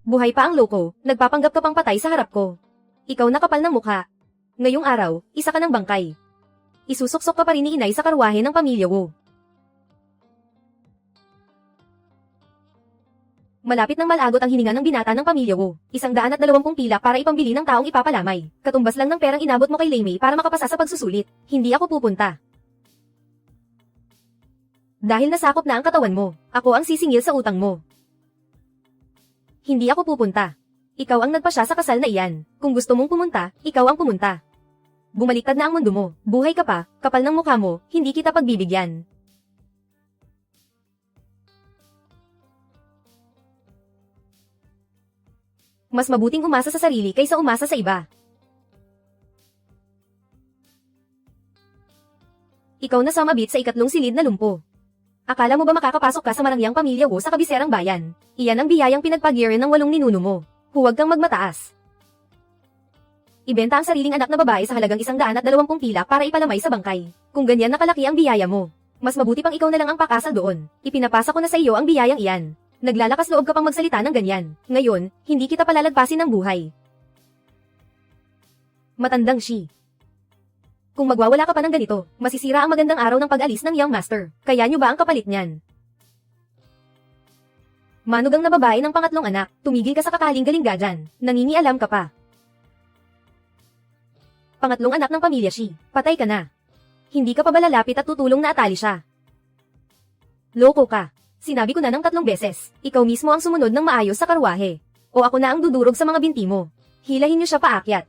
Buhay pa ang loko, nagpapanggap ka pang patay sa harap ko. Ikaw na kapal ng mukha. Ngayong araw, isa ka ng bangkay. Isusuksok ka pa rin ni inay sa karwahe ng pamilya Wu. Malapit nang malagot ang hininga ng binata ng pamilya Wu. 120 pilak para ipambili ng taong ipapalamay. Katumbas lang ng perang inabot mo kay Lei Mei para makapasa sa pagsusulit. Hindi ako pupunta. Dahil nasakop na ang katawan mo, ako ang sisingil sa utang mo. Hindi ako pupunta. Ikaw ang nagpasya sa kasal na iyan. Kung gusto mong pumunta, ikaw ang pumunta. Bumaliktad na ang mundo mo. Buhay ka pa, kapal ng mukha mo, hindi kita pagbibigyan. Mas mabuting umasa sa sarili kaysa umasa sa iba. Ikaw na sumabit sa ikatlong silid na lumpo. Akala mo ba makakapasok ka sa marangyang pamilya Wu sa kabiserang bayan? Iyan ang biyayang pinagpagiran ng 8 ninuno mo. Huwag kang magmataas. Ibenta ang sariling anak na babae sa halagang 120 pilak para ipalamay sa bangkay. Kung ganyan nakalaki ang biyaya mo, mas mabuti pang ikaw na lang ang pakasal doon. Ipinapasa ko na sa iyo ang biyayang iyan. Naglalakas loob ka pang magsalita ng ganyan. Ngayon, hindi kita palalagpasin ng buhay. Matandang Shi. Kung magwawala ka pa ng ganito, masisira ang magandang araw ng pag-alis ng Young Master. Kaya nyo ba ang kapalit niyan? Manugang na babae ng pangatlong anak, tumigil ka sa kakaling-galing dyan. Nangingialam ka pa. Pangatlong anak ng pamilya Shi, patay ka na. Hindi ka pa ba lalapit at tutulong na atali siya? Loko ka. Sinabi ko na ng 3 beses, ikaw mismo ang sumunod ng maayos sa karwahe. O ako na ang dudurog sa mga binti mo. Hilahin niyo siya paakyat.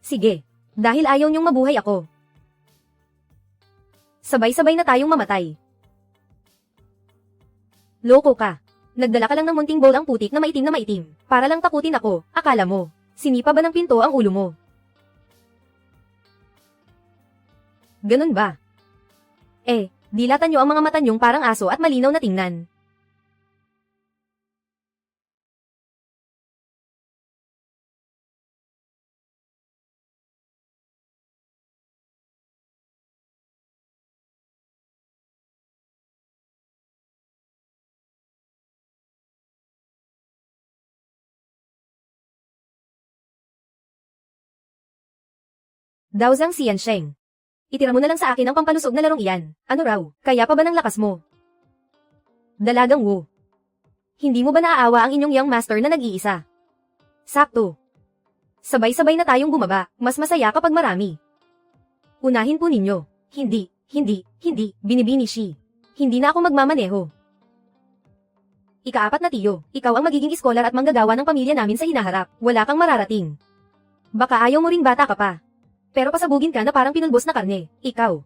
Sige, dahil ayaw niyong mabuhay ako. Sabay-sabay na tayong mamatay. Loko ka. Nagdala ka lang ng munting bowl ang putik na maitim, para lang takutin ako, akala mo. Sinipa ba ng pinto ang ulo mo? Ganun ba? Dilatan nyo ang mga mata nyong parang aso at malinaw na tingnan. Dao Zhang Xiansheng. Itira mo na lang sa akin ang pampalusog na larong iyan. Ano raw, kaya pa ba ng lakas mo? Dalagang Wu. Hindi mo ba naaawa ang inyong young master na nag-iisa? Sakto. Sabay-sabay na tayong bumaba, mas masaya kapag marami. Unahin po ninyo. Hindi, binibini Shi. Hindi na ako magmamaneho. Ika-4 na tiyo, ikaw ang magiging iskolar at manggagawa ng pamilya namin sa hinaharap. Wala kang mararating. Baka ayaw mo ring bata ka pa. Pero pasabugin ka na parang pinulbos na karne, ikaw.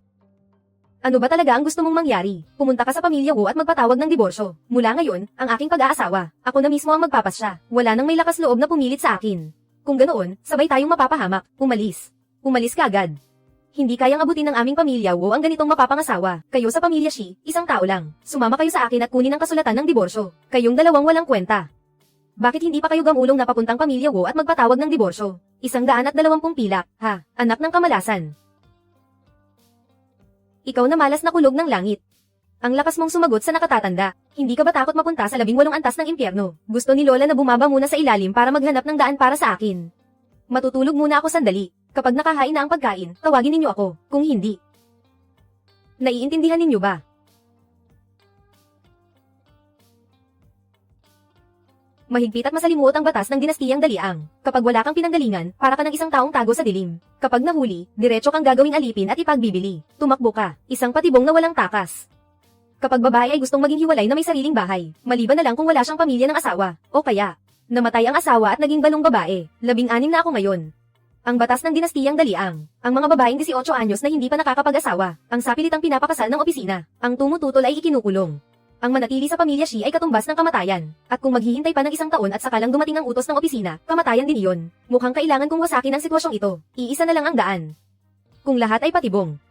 Ano ba talaga ang gusto mong mangyari? Pumunta ka sa pamilya Wu at magpatawag ng diborsyo. Mula ngayon, ang aking pag-aasawa, ako na mismo ang magpapasya. Wala nang may lakas loob na pumilit sa akin. Kung ganoon, sabay tayong mapapahamak, umalis. Umalis ka agad. Hindi kayang abutin ng aming pamilya Wu ang ganitong mapapangasawa. Kayo sa pamilya Shi, isang tao lang. Sumama kayo sa akin at kunin ang kasulatan ng diborsyo. Kayong dalawang walang kwenta. Bakit hindi pa kayo gamulong na papuntang pamilya Wu at magpatawag ng diborsyo? 120 pilak, ha, anak ng kamalasan. Ikaw na malas na kulog ng langit. Ang lakas mong sumagot sa nakatatanda. Hindi ka ba takot mapunta sa 18 antas ng impyerno? Gusto ni Lola na bumaba muna sa ilalim para maghanap ng daan para sa akin. Matutulog muna ako sandali. Kapag nakahain na ang pagkain, tawagin ninyo ako. Kung hindi, naiintindihan ninyo ba? Mahigpit at masalimuot ang batas ng dinastiyang Daliang. Kapag wala kang pinanggalingan, para ka ng isang taong tago sa dilim. Kapag nahuli, diretso kang gagawing alipin at ipagbibili. Tumakbo ka, isang patibong na walang takas. Kapag babae ay gustong maging hiwalay na may sariling bahay, maliban na lang kung wala siyang pamilya ng asawa, o kaya, namatay ang asawa at naging balong babae. 16 na ako ngayon. Ang batas ng dinastiyang Daliang. Ang mga babaeng 18 anyos na hindi pa nakakapag-asawa, ang sapilitang pinapakasal ng opisina, ang tumututol ay ikinukulong. Ang manatili sa pamilya Shi ay katumbas ng kamatayan. At kung maghihintay pa ng 1 taon at saka lang dumating ang utos ng opisina, kamatayan din iyon. Mukhang kailangan kong wasakin ang sitwasyong ito. Iisa na lang ang daan. Kung lahat ay patibong,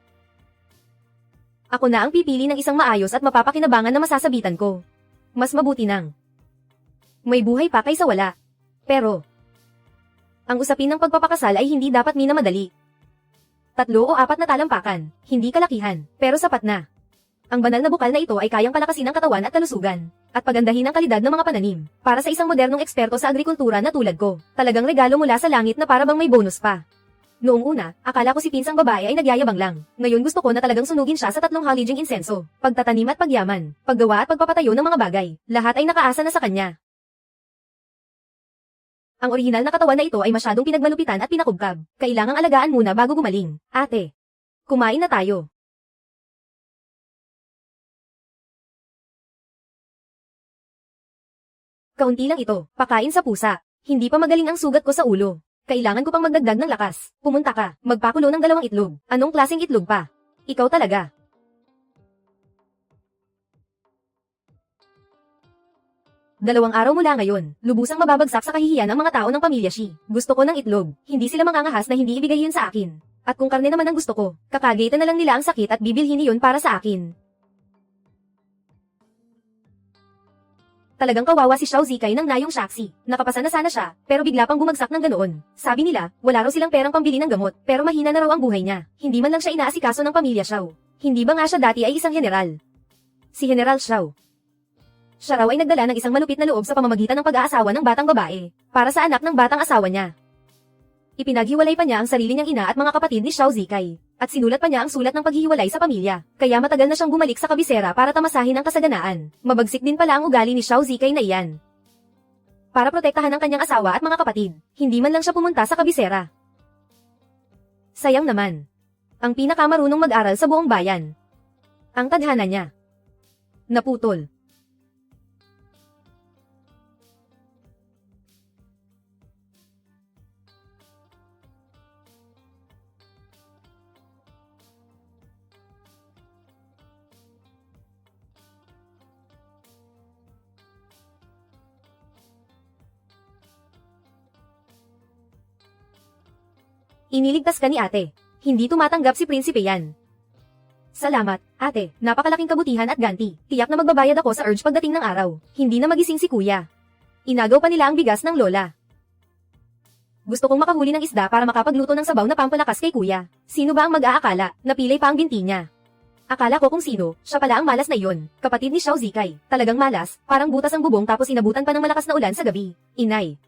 ako na ang pipili ng isang maayos at mapapakinabangan na masasabitan ko. Mas mabuti nang may buhay pa kaysa wala. Pero, ang usapin ng pagpapakasal ay hindi dapat minamadali. 3 o 4 na talampakan, hindi kalakihan, pero sapat na. Ang banal na bukal na ito ay kayang palakasin ang katawan at kalusugan, at pagandahin ang kalidad ng mga pananim. Para sa isang modernong eksperto sa agrikultura na tulad ko, talagang regalo mula sa langit na para bang may bonus pa. Noong una, akala ko si pinsang babae ay nagyayabang lang. Ngayon gusto ko na talagang sunugin siya sa 3 halijing insenso, pagtatanim at pagyaman, paggawa at pagpapatayo ng mga bagay. Lahat ay nakaasa na sa kanya. Ang orihinal na katawan na ito ay masyadong pinagmalupitan at pinakubkab. Kailangang alagaan muna bago gumaling. Ate, kumain na tayo. Kaunti lang ito, pakain sa pusa. Hindi pa magaling ang sugat ko sa ulo. Kailangan ko pang magdagdag ng lakas. Pumunta ka, magpakulo ng 2 itlog. Anong klaseng itlog pa? Ikaw talaga. Dalawang araw mula ngayon, lubusang mababagsak sa kahihiyan ang mga tao ng pamilya Shi. Gusto ko ng itlog, hindi sila mangangahas na hindi ibigay yun sa akin. At kung karne naman ang gusto ko, kakagaitan na lang nila ang sakit at bibilhin iyon para sa akin. Talagang kawawa si Xiao Zikai ng Nayong Shaxi. Nakapasa na sana siya, pero bigla pang bumagsak ng ganoon. Sabi nila, wala raw silang perang pambili ng gamot, pero mahina na raw ang buhay niya. Hindi man lang siya inaasikaso ng pamilya Xiao. Hindi ba nga siya dati ay isang general? Si General Xiao. Siya raw ay nagdala ng isang malupit na loob sa pamamagitan ng pag-aasawa ng batang babae, para sa anak ng batang asawa niya. Ipinaghiwalay pa niya ang sarili niyang ina at mga kapatid ni Xiao Zikai, at sinulat pa niya ang sulat ng paghihiwalay sa pamilya, kaya matagal na siyang bumalik sa kabisera para tamasahin ang kasaganaan. Mabagsik din pala ang ugali ni Xiao Zikai na iyan. Para protektahan ang kanyang asawa at mga kapatid, hindi man lang siya pumunta sa kabisera. Sayang naman. Ang pinakamarunong mag-aral sa buong bayan. Ang tadhana niya. Naputol. Iniligtas ka ni ate. Hindi tumatanggap si prinsipe yan. Salamat, ate. Napakalaking kabutihan at ganti. Tiyak na magbabayad ako sa urge pagdating ng araw. Hindi na magising si kuya. Inagaw pa nila ang bigas ng lola. Gusto kong makahuli ng isda para makapagluto ng sabaw na pampalakas kay kuya. Sino ba ang mag-aakala? Napilay pa ang binti niya. Akala ko kung sino, siya pala ang malas na iyon. Kapatid ni Xiao Zikai. Talagang malas, parang butas ang bubong tapos inabutan pa ng malakas na ulan sa gabi. Inay.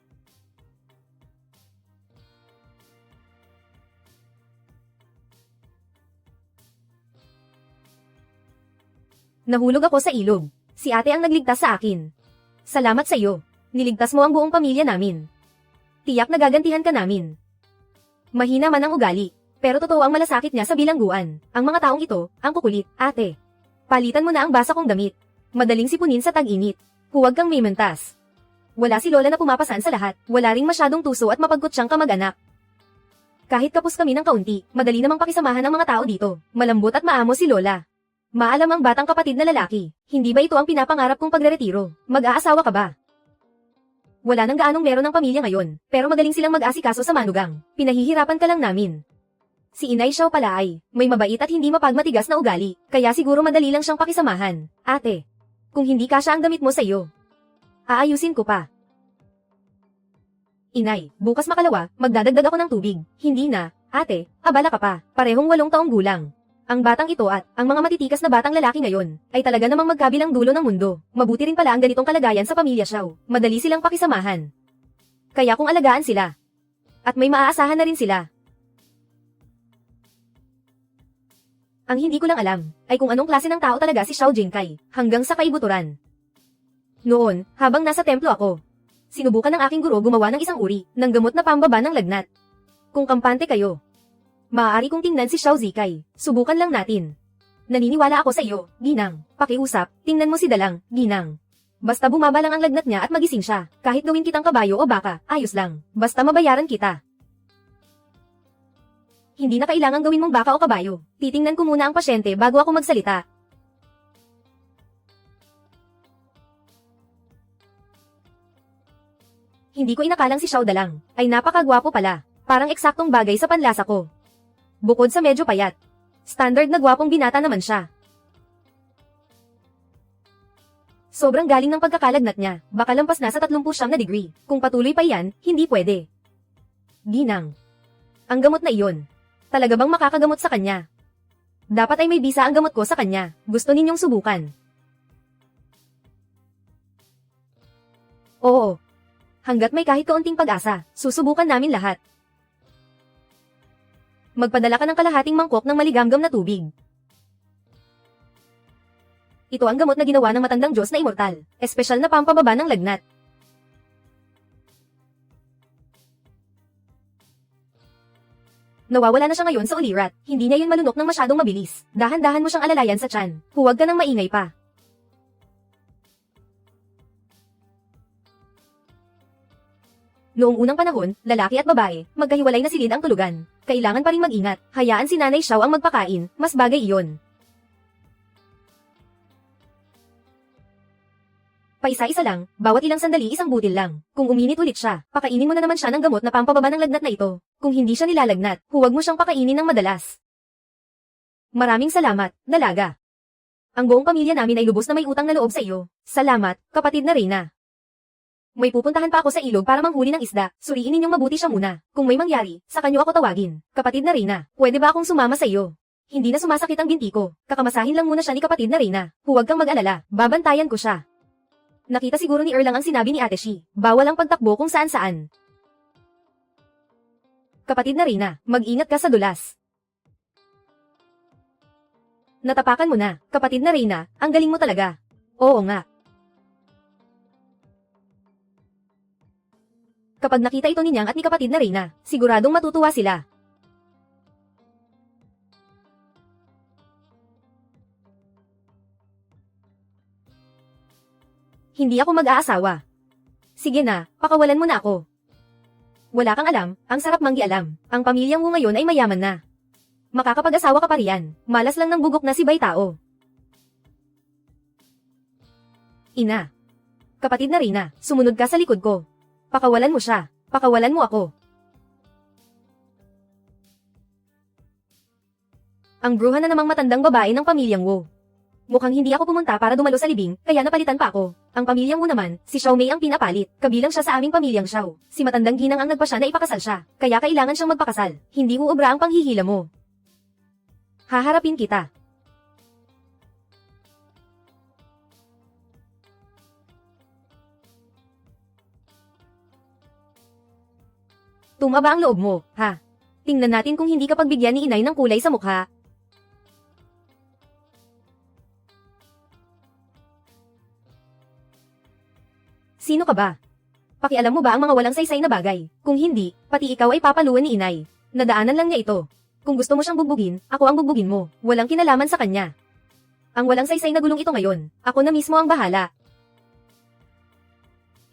Nahulog ako sa ilog. Si ate ang nagligtas sa akin. Salamat sa iyo. Niligtas mo ang buong pamilya namin. Tiyak na gagantihan ka namin. Mahina man ang ugali, pero totoo ang malasakit niya sa bilangguan. Ang mga taong ito, ang kukulit. Ate, palitan mo na ang basa kong damit. Madaling sipunin sa tag-init. Huwag kang mimentas. Wala si Lola na pumapasan sa lahat. Wala ring masyadong tuso at mapagkutsang kamag-anak. Kahit kapos kami ng kaunti, madali namang pakisamahan ang mga tao dito. Malambot at maamo si Lola. Maalam ang batang kapatid na lalaki. Hindi ba ito ang pinapangarap kong pagre-retiro? Mag-aasawa ka ba? Wala nang gaanong meron ng pamilya ngayon, pero magaling silang mag-asikaso sa manugang. Pinahihirapan ka lang namin. Si Inay Xiao pala ay, may mabait at hindi mapagmatigas na ugali, kaya siguro madali lang siyang pakisamahan. Ate, kung hindi kasya ang damit mo sa iyo, aayusin ko pa. Inay, bukas makalawa, magdadagdag ako ng tubig. Hindi na, ate, abala ka pa, parehong 8 taong gulang. Ang batang ito at ang mga matitikas na batang lalaki ngayon ay talaga namang magkabilang dulo ng mundo. Mabuti rin pala ang ganitong kalagayan sa pamilya Xiao. Madali silang pakisamahan. Kaya kung alagaan sila, at may maaasahan na rin sila. Ang hindi ko lang alam ay kung anong klase ng tao talaga si Xiao Jinkai hanggang sa kaibuturan. Noon, habang nasa templo ako, sinubukan ng aking guro gumawa ng isang uri ng gamot na pambaba ng lagnat. Kung kampante kayo, maaari kong tingnan si Xiao Zikai. Subukan lang natin. Naniniwala ako sa iyo, Ginang. Pakiusap, tingnan mo si Dalang, Ginang. Basta bumaba lang ang lagnat niya at magising siya. Kahit gawin kitang kabayo o baka, ayos lang. Basta mabayaran kita. Hindi na kailangang gawin mong baka o kabayo. Titingnan ko muna ang pasyente bago ako magsalita. Hindi ko inakalang si Xiao Dalang ay napakagwapo pala. Parang eksaktong bagay sa panlasa ko. Bukod sa medyo payat, standard na gwapong binata naman siya. Sobrang galing ng pagkakalagnat niya, baka lampas na sa 39 na degree. Kung patuloy pa yan, hindi pwede. Ginang. Ang gamot na iyon. Talaga bang makakagamot sa kanya? Dapat ay may bisa ang gamot ko sa kanya. Gusto ninyong subukan? Oo. Hanggat may kahit kaunting pag-asa, susubukan namin lahat. Magpadala ka ng kalahating mangkok ng maligamgam na tubig. Ito ang gamot na ginawa ng matandang Diyos na immortal. Espesyal na pampababa ng lagnat. Nawawala na siya ngayon sa ulirat. Hindi niya yun malunok ng masyadong mabilis. Dahan-dahan mo siyang alalayan sa tiyan. Huwag ka nang maingay pa. Noong unang panahon, lalaki at babae, magkahiwalay na silid ang tulugan. Kailangan pa rin mag-ingat. Hayaan si Nanay Xiao ang magpakain, mas bagay iyon. Paisa-isa lang, bawat ilang sandali isang butil lang. Kung uminit ulit siya, pakainin mo na naman siya ng gamot na pampababa ng lagnat na ito. Kung hindi siya nilalagnat, huwag mo siyang pakainin ng madalas. Maraming salamat, dalaga. Ang buong pamilya namin ay lubos na may utang na loob sa iyo. Salamat, kapatid na Reyna. May pupuntahan pa ako sa ilog para manghuli ng isda. Suriin ninyong mabuti siya muna. Kung may mangyari, sa kanyo ako tawagin. Kapatid na Reyna, pwede ba akong sumama sa iyo? Hindi na sumasakit ang binti ko. Kakamasahin lang muna siya ni kapatid na Reyna. Huwag kang mag-alala, babantayan ko siya. Nakita siguro ni Erlang ang sinabi ni Ate Shi. Bawal ang pagtakbo kung saan-saan. Kapatid na Reyna, mag-ingat ka sa dulas. Natapakan mo na, kapatid na Reyna, ang galing mo talaga. Oo nga. Kapag nakita ito ni Nyang at ni kapatid na Reyna, siguradong matutuwa sila. Hindi ako mag-aasawa. Sige na, pakawalan mo na ako. Wala kang alam, ang sarap manggialam. Ang pamilyang Wu ngayon ay mayaman na. Makakapag-asawa ka pa riyan, malas lang ng bugok na si Bai Tao. Ina. Kapatid na Reyna, sumunod ka sa likod ko. Pakawalan mo siya, pakawalan mo ako. Ang bruha na namang matandang babae ng pamilyang Wu. Mukhang hindi ako pumunta para dumalo sa libing, kaya napalitan pa ako. Ang pamilyang Wu naman, si Xiao Mei ang pinapalit. Kabilang siya sa aming pamilyang Xiao. Si matandang ginang ang nagpasya na ipakasal siya, kaya kailangan siyang magpakasal. Hindi uubra ang panghihila mo. Haharapin kita. Tumaba ang loob mo, ha? Tingnan natin kung hindi ka pagbigyan ni inay ng kulay sa mukha. Sino ka ba? Pakialam mo ba ang mga walang saysay na bagay? Kung hindi, pati ikaw ay papaluan ni inay. Nadaanan lang niya ito. Kung gusto mo siyang bugbugin, ako ang bugbugin mo. Walang kinalaman sa kanya. Ang walang saysay na gulong ito ngayon, ako na mismo ang bahala.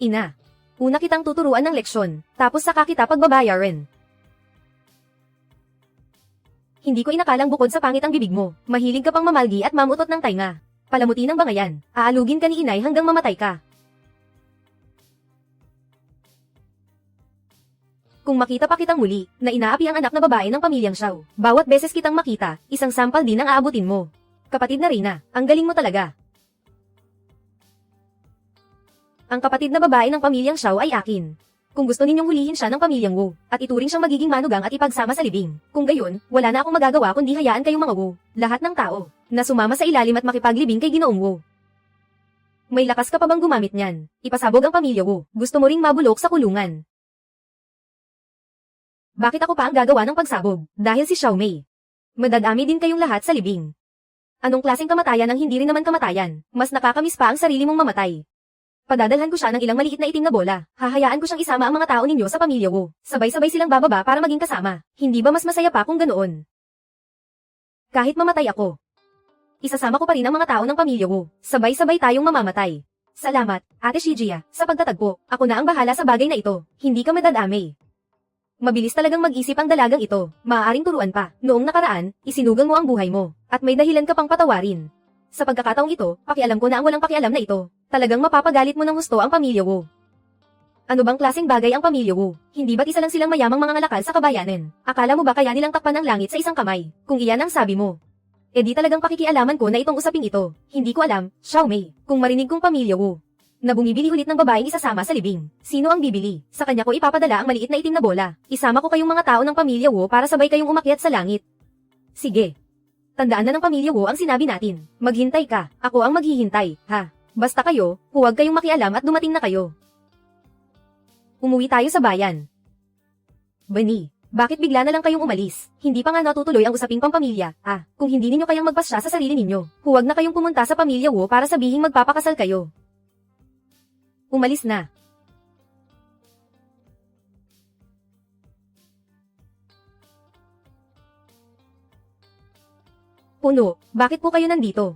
Ina. Una kitang tuturuan ng leksyon, tapos saka kita pagbabayaran. Hindi ko inakalang bukod sa pangit ang bibig mo, mahilig ka pang mamalgi at mamutot ng tainga. Palamuti ng bangayan, aalugin ka ni inay hanggang mamatay ka. Kung makita pa kitang muli, na inaapi ang anak na babae ng pamilyang Xiao, bawat beses kitang makita, isang sampal din ang aabutin mo. Kapatid na Reyna, ang galing mo talaga. Ang kapatid na babae ng pamilyang Xiao ay akin. Kung gusto ninyong hulihin siya ng pamilyang Wu, at ituring siyang magiging manugang at ipagsama sa libing. Kung gayon, wala na akong magagawa kundi hayaan kayong mga Wu, lahat ng tao, na sumama sa ilalim at makipaglibing kay Ginoong Wu. May lakas ka pa bang gumamit niyan? Ipasabog ang pamilya Wu, gusto mo ring mabulok sa kulungan. Bakit ako pa ang gagawa ng pagsabog? Dahil si Xiao Mei. Madadami din kayong lahat sa libing. Anong klaseng kamatayan ang hindi rin naman kamatayan? Mas nakakamiss pa ang sarili mong mamatay. Padadalhan ko siya ng ilang maliit na itim na bola. Hahayaan ko siyang isama ang mga tao ninyo sa pamilya Wu. Sabay-sabay silang bababa para maging kasama. Hindi ba mas masaya pa kung ganoon? Kahit mamatay ako, isasama ko pa rin ang mga tao ng pamilya Wu. Sabay-sabay tayong mamamatay. Salamat, Ate Shijia, sa pagtatagpo. Ako na ang bahala sa bagay na ito. Hindi ka madadamay. Mabilis talagang mag-isip ang dalagang ito. Maaaring turuan pa. Noong nakaraan, isinugang mo ang buhay mo. At may dahilan ka pang patawarin. Sa pagkakataong ito, pakialam ko na ang walang pakialam na ito. Talagang mapapagalit mo ng husto ang pamilya Wu. Ano bang klaseng bagay ang pamilya Wu? Hindi ba't isa lang silang mayamang mga ngalakal sa kabayanan? Akala mo ba kaya nilang takpan ng langit sa isang kamay? Kung iyan ang sabi mo. E di talagang pakikialaman ko na itong usaping ito. Hindi ko alam, Xiao Mei, kung marinig kong pamilya Wu na bumibili ulit ng babaeng isasama sa libing. Sino ang bibili? Sa kanya ko ipapadala ang maliit na itim na bola. Isama ko kayong mga tao ng pamilya Wu para sabay kayong umakyat sa langit. Sige. Tandaan na ng pamilya Wu ang sinabi natin. Maghintay ka, ako ang maghihintay, ha? Basta kayo, huwag kayong makialam at dumating na kayo. Umuwi tayo sa bayan. Bani, bakit bigla na lang kayong umalis? Hindi pa nga natutuloy ang usaping pampamilya, kung hindi ninyo kayang magpasya sa sarili ninyo, huwag na kayong pumunta sa pamilya Wu para sabihing magpapakasal kayo. Umalis na. Puno, bakit po kayo nandito?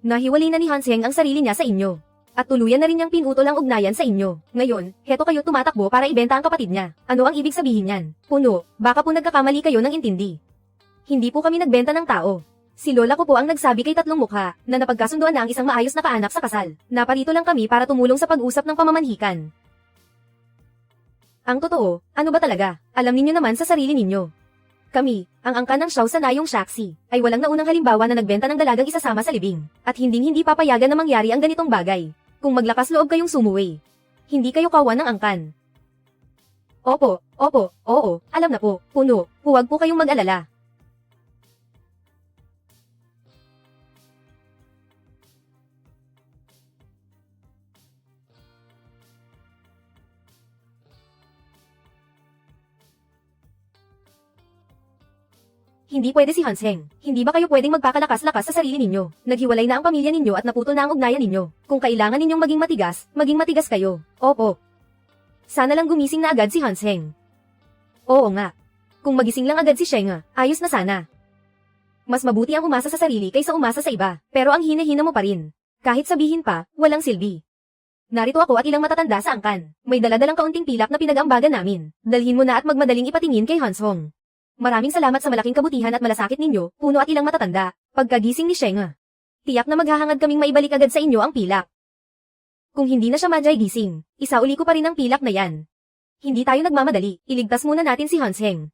Nahiwalay na ni Hanseng ang sarili niya sa inyo. At tuluyan na rin niyang pinutol ang ugnayan sa inyo. Ngayon, heto kayo tumatakbo para ibenta ang kapatid niya. Ano ang ibig sabihin niyan? Puno, baka po nagkakamali kayo ng intindi. Hindi po kami nagbenta ng tao. Si Lola ko po ang nagsabi kay Tatlong Mukha na napagkasunduan na ang isang maayos na kaanak sa kasal. Naparito lang kami para tumulong sa pag-usap ng pamamanhikan. Ang totoo, ano ba talaga? Alam ninyo naman sa sarili ninyo. Kami, ang angkan ng Xiao Sanayong Shaxi, ay walang naunang halimbawa na nagbenta ng dalagang isasama sa libing, at hindi papayagan na mangyari ang ganitong bagay. Kung maglakas loob kayong sumuwi, hindi kayo kawan ng angkan. Oo, alam na po, Puno, huwag po kayong mag-alala. Hindi pwede si Hanseng. Hindi ba kayo pwedeng magpakalakas-lakas sa sarili ninyo? Naghiwalay na ang pamilya ninyo at naputol na ang ugnayan ninyo. Kung kailangan ninyong maging matigas kayo. Opo. Sana lang gumising na agad si Hanseng. Oo nga. Kung magising lang agad si Shenga, ayos na sana. Mas mabuti ang umasa sa sarili kaysa umasa sa iba. Pero ang hina-hina mo pa rin. Kahit sabihin pa, walang silbi. Narito ako at ilang matatanda sa angkan. May daladalang kaunting pilak na pinag-ambagan namin. Dalhin mo na at magmadaling ipatingin kay Hansong. Maraming salamat sa malaking kabutihan at malasakit ninyo, Puno at ilang matatanda. Pagkagising ni Shenga, tiyak na maghahangad kaming maibalik agad sa inyo ang pilak. Kung hindi na siya madyay gising, isauli ko pa rin ang pilak na yan. Hindi tayo nagmamadali, iligtas muna natin si Hanseng.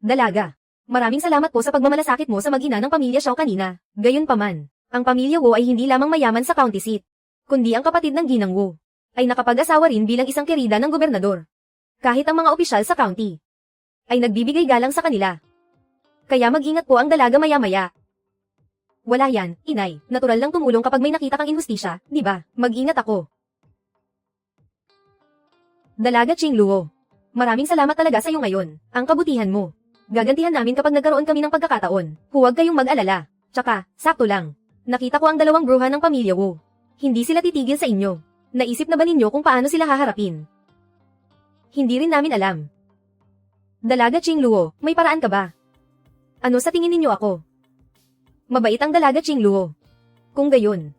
Dalaga, maraming salamat po sa pagmamalasakit mo sa mag-ina ng pamilya Xiao kanina. Gayunpaman, ang pamilya Wu ay hindi lamang mayaman sa county seat, kundi ang kapatid ng ginang Wu ay nakapag-asawa rin bilang isang kerida ng gobernador. Kahit ang mga opisyal sa county ay nagbibigay galang sa kanila. Kaya mag-ingat po ang dalaga maya-maya. Wala yan, inay. Natural lang tumulong kapag may nakita kang inhustisya, di ba? Mag-ingat ako. Dalaga Ching Luo. Maraming salamat talaga sa iyo ngayon. Ang kabutihan mo. Gagantihan namin kapag nagkaroon kami ng pagkakataon. Huwag kayong mag-alala. Tsaka, sakto lang. Nakita ko ang dalawang bruha ng pamilya Wu. Hindi sila titigil sa inyo. Naisip na ba ninyo kung paano sila haharapin? Hindi rin namin alam. Dalaga Ching Luo, may paraan ka ba? Ano sa tingin ninyo ako? Mabait ang dalaga Ching Luo. Kung gayon,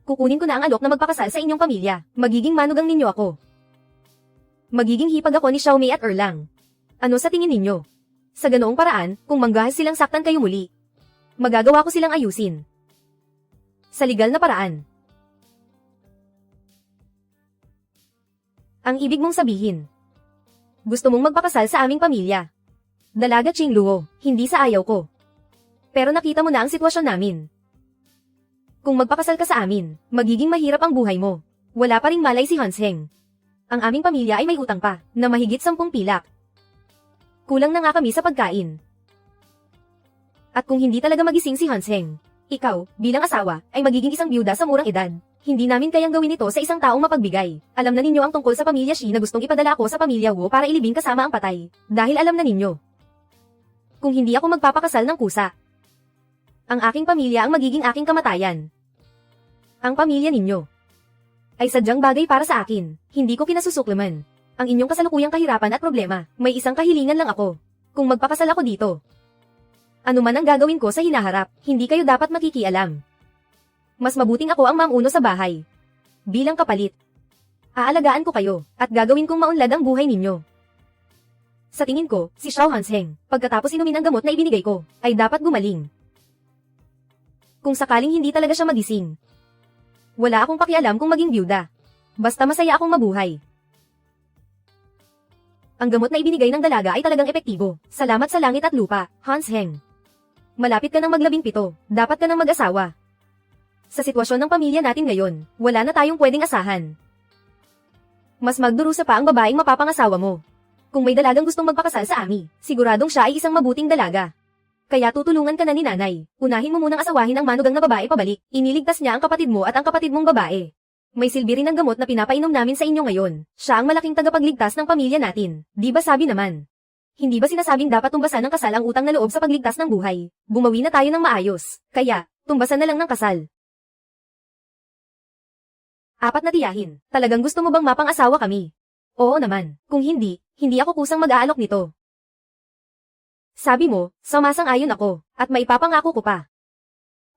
kukunin ko na ang alok na magpakasal sa inyong pamilya. Magiging manugang ninyo ako. Magiging hipag ako ni Xiaomei at Erlang. Ano sa tingin ninyo? Sa ganoong paraan, kung manggahas silang saktan kayo muli, magagawa ko silang ayusin. Sa legal na paraan. Ang ibig mong sabihin, gusto mong magpakasal sa aming pamilya. Dalaga Ching Luo, hindi sa ayaw ko. Pero nakita mo na ang sitwasyon namin. Kung magpakasal ka sa amin, magiging mahirap ang buhay mo. Wala pa ring malay si Hanseng. Ang aming pamilya ay may utang pa, na mahigit 10 pilak. Kulang na nga kami sa pagkain. At kung hindi talaga magising si Hanseng, ikaw, bilang asawa, ay magiging isang byuda sa murang edad. Hindi namin kayang gawin ito sa isang taong mapagbigay. Alam na ninyo ang tungkol sa pamilya Shi na gustong ipadala ako sa pamilya Wu para ilibing kasama ang patay. Dahil alam na ninyo. Kung hindi ako magpapakasal ng kusa, ang aking pamilya ang magiging aking kamatayan. Ang pamilya ninyo ay sadyang bagay para sa akin. Hindi ko kinasusuklaman ang inyong kasalukuyang kahirapan at problema. May isang kahilingan lang ako. Kung magpakasal ako dito, ano man ang gagawin ko sa hinaharap, hindi kayo dapat makikialam. Mas mabuting ako ang mamuno sa bahay. Bilang kapalit, aalagaan ko kayo, at gagawin kong maunlad ang buhay ninyo. Sa tingin ko, si Xiao Hanseng, pagkatapos inumin ang gamot na ibinigay ko, ay dapat gumaling. Kung sakaling hindi talaga siya magising, wala akong pakialam kung maging byuda. Basta masaya akong mabuhay. Ang gamot na ibinigay ng dalaga ay talagang epektibo. Salamat sa langit at lupa, Hanseng. Malapit ka ng maglabing-7, dapat ka ng mag-asawa. Sa sitwasyon ng pamilya natin ngayon, wala na tayong pwedeng asahan. Mas magdurusa pa ang babaeng mapapangasawa mo. Kung may dalagang gustong magpakasal sa ami, siguradong siya ay isang mabuting dalaga. Kaya tutulungan ka na ni nanay. Unahin mo munang asawahin ang manugang na babae pabalik. Iniligtas niya ang kapatid mo at ang kapatid mong babae. May silbi rin ang gamot na pinapainom namin sa inyo ngayon. Siya ang malaking tagapagligtas ng pamilya natin. Di ba sabi naman? Hindi ba sinasabing dapat tumbasan ng kasal ang utang na loob sa pagligtas ng buhay? Bumawi na tayo ng maayos. Kaya, tumbasan na lang ng kasal. 4 na tiyahin. Talagang gusto mo bang mapang-asawa kami? Oo naman. Kung hindi, hindi ako kusang mag-aalok nito. Sabi mo, sumasang-ayon ako, at maipapangako ko pa.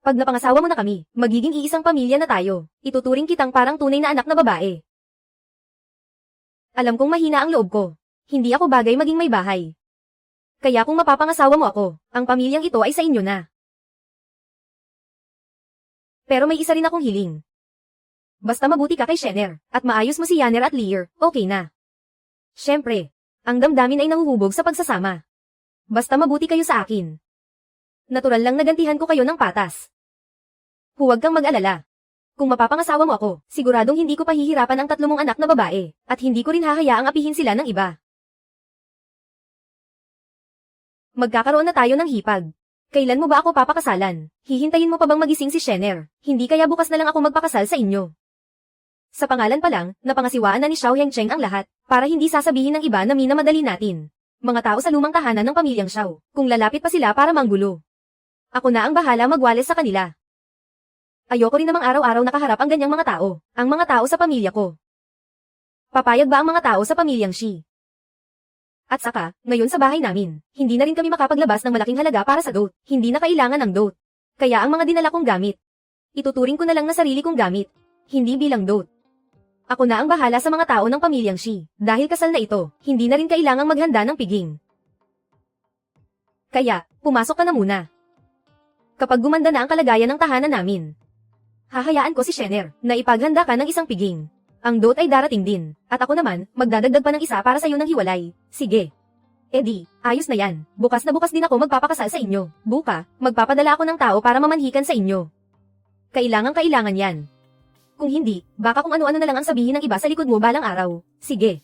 Pag napangasawa mo na kami, magiging iisang pamilya na tayo. Ituturing kitang parang tunay na anak na babae. Alam kong mahina ang loob ko. Hindi ako bagay maging may bahay. Kaya kung mapapangasawa mo ako, ang pamilyang ito ay sa inyo na. Pero may isa rin akong hiling. Basta mabuti ka kay Shenner, at maayos mo si Yanner at Lear, okay na. Siyempre, ang damdamin ay nahuhubog sa pagsasama. Basta mabuti kayo sa akin. Natural lang nagantihan ko kayo ng patas. Huwag kang mag-alala. Kung mapapangasawa mo ako, siguradong hindi ko pahihirapan ang 3 mong anak na babae, at hindi ko rin hahayaang apihin sila ng iba. Magkakaroon na tayo ng hipag. Kailan mo ba ako papakasalan? Hihintayin mo pa bang magising si Shenner? Hindi kaya bukas na lang ako magpakasal sa inyo. Sa pangalan pa lang, napangasiwaan na ni Xiao Hengcheng ang lahat, para hindi sasabihin ng iba na minamadali natin. Mga tao sa lumang tahanan ng pamilyang Xiao, kung lalapit pa sila para manggulo. Ako na ang bahala magwales sa kanila. Ayoko rin namang araw-araw nakaharap ang ganyang mga tao, ang mga tao sa pamilya ko. Papayag ba ang mga tao sa pamilyang Shi? At saka, ngayon sa bahay namin, hindi na rin kami makapaglabas ng malaking halaga para sa dote, hindi na kailangan ng dote. Kaya ang mga dinala kong gamit, ituturing ko na lang na sarili kong gamit, hindi bilang dote. Ako na ang bahala sa mga tao ng pamilyang Shi, dahil kasal na ito, hindi na rin kailangang maghanda ng piging. Kaya, pumasok ka na muna. Kapag gumanda na ang kalagayan ng tahanan namin, hahayaan ko si Shenner na ipaghanda ka ng isang piging. Ang dote ay darating din, at ako naman, magdadagdag pa ng isa para sa iyo ng hiwalay. Sige. Di, ayos na yan. Bukas na bukas din ako magpapakasal sa inyo. Buka, magpapadala ako ng tao para mamanhikan sa inyo. Kailangan yan. Kung hindi, baka kung ano-ano na lang ang sabihin ng iba sa likod mo balang araw. Sige.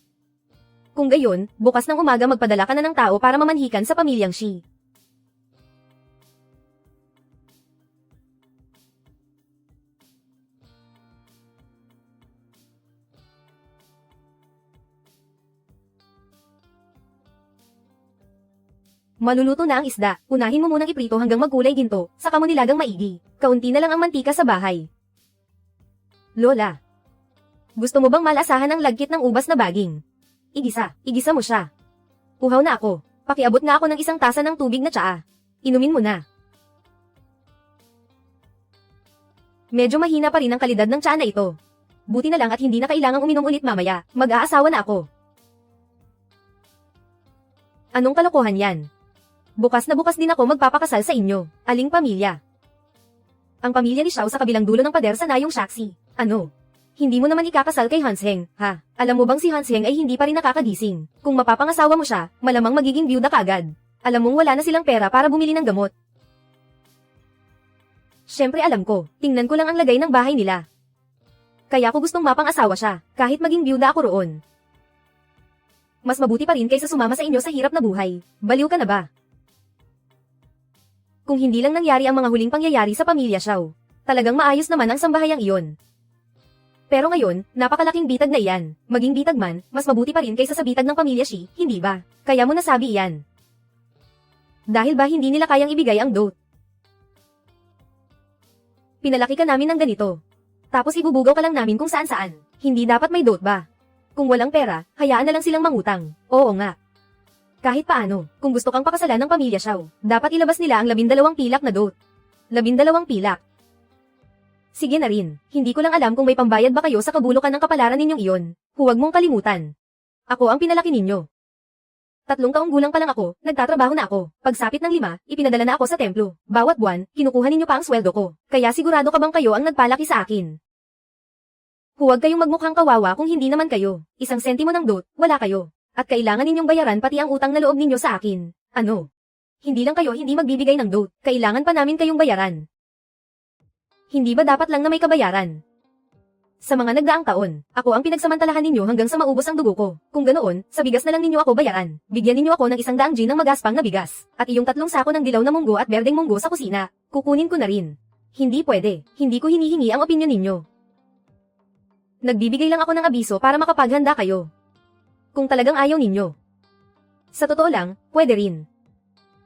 Kung gayon, bukas ng umaga magpadala ka na ng tao para mamanhikan sa pamilyang Shi. Maluluto na ang isda, unahin mo munang iprito hanggang magkulay ginto, saka mo nilagang maigi. Kaunti na lang ang mantika sa bahay. Lola, gusto mo bang malasahan ang lagkit ng ubas na baging? Igisa mo siya. Uhaw na ako, pakiabot nga ako ng 1 tasa ng tubig na tsaa. Inumin mo na. Medyo mahina pa rin ang kalidad ng tsaa na ito. Buti na lang at hindi na kailangang uminom ulit mamaya, mag-aasawa na ako. Anong kalokohan yan? Bukas na bukas din ako magpapakasal sa inyo. Aling pamilya? Ang pamilya ni Xiao sa kabilang dulo ng pader sa Nayong Shaxi. Ano? Hindi mo naman ikakasal kay Hansheng, ha? Alam mo bang si Hansheng ay hindi pa rin nakakagising? Kung mapapangasawa mo siya, malamang magiging byuda kaagad. Alam mong wala na silang pera para bumili ng gamot. Siyempre alam ko, tingnan ko lang ang lagay ng bahay nila. Kaya ko gustong mapang-asawa siya, kahit maging byuda ako roon. Mas mabuti pa rin kaysa sumama sa inyo sa hirap na buhay. Baliw ka na ba? Kung hindi lang nangyari ang mga huling pangyayari sa pamilya Xiao, talagang maayos naman ang sambahayang iyon. Pero ngayon, napakalaking bitag na iyan. Maging bitag man, mas mabuti pa rin kaysa sa bitag ng pamilya Shi, hindi ba? Kaya mo nasabi iyan. Dahil ba hindi nila kayang ibigay ang dote? Pinalaki ka namin ng ganito. Tapos ibubugaw ka lang namin kung saan-saan. Hindi dapat may dote ba? Kung walang pera, hayaan na lang silang mangutang. Oo nga. Kahit paano, kung gusto kang pakasalan ng pamilya Xiao, dapat ilabas nila ang 12 pilak na dote. 12 pilak. Sige na rin, hindi ko lang alam kung may pambayad ba kayo sa kabulukan ng kapalaran ninyong iyon. Huwag mong kalimutan. Ako ang pinalaki ninyo. 3 taong gulang pa lang ako, nagtatrabaho na ako. Pagsapit ng 5, ipinadala na ako sa templo. Bawat buwan, kinukuha ninyo pa ang sweldo ko. Kaya sigurado ka bang kayo ang nagpalaki sa akin? Huwag kayong magmukhang kawawa kung hindi naman kayo. 1 sentimo ng dote, wala kayo. At kailangan ninyong bayaran pati ang utang na loob ninyo sa akin. Ano? Hindi lang kayo hindi magbibigay ng dote, kailangan pa namin kayong bayaran. Hindi ba dapat lang na may kabayaran? Sa mga nagdaang taon, ako ang pinagsamantalahan ninyo hanggang sa maubos ang dugo ko. Kung ganoon, sa bigas na lang ninyo ako bayaran. Bigyan ninyo ako ng 100 gin ng magaspang na bigas. At iyong 3 sako ng dilaw na munggo at berdeng munggo sa kusina. Kukunin ko na rin. Hindi pwede. Hindi ko hinihingi ang opinyon ninyo. Nagbibigay lang ako ng abiso para makapaghanda kayo. Kung talagang ayaw ninyo. Sa totoo lang, pwede rin.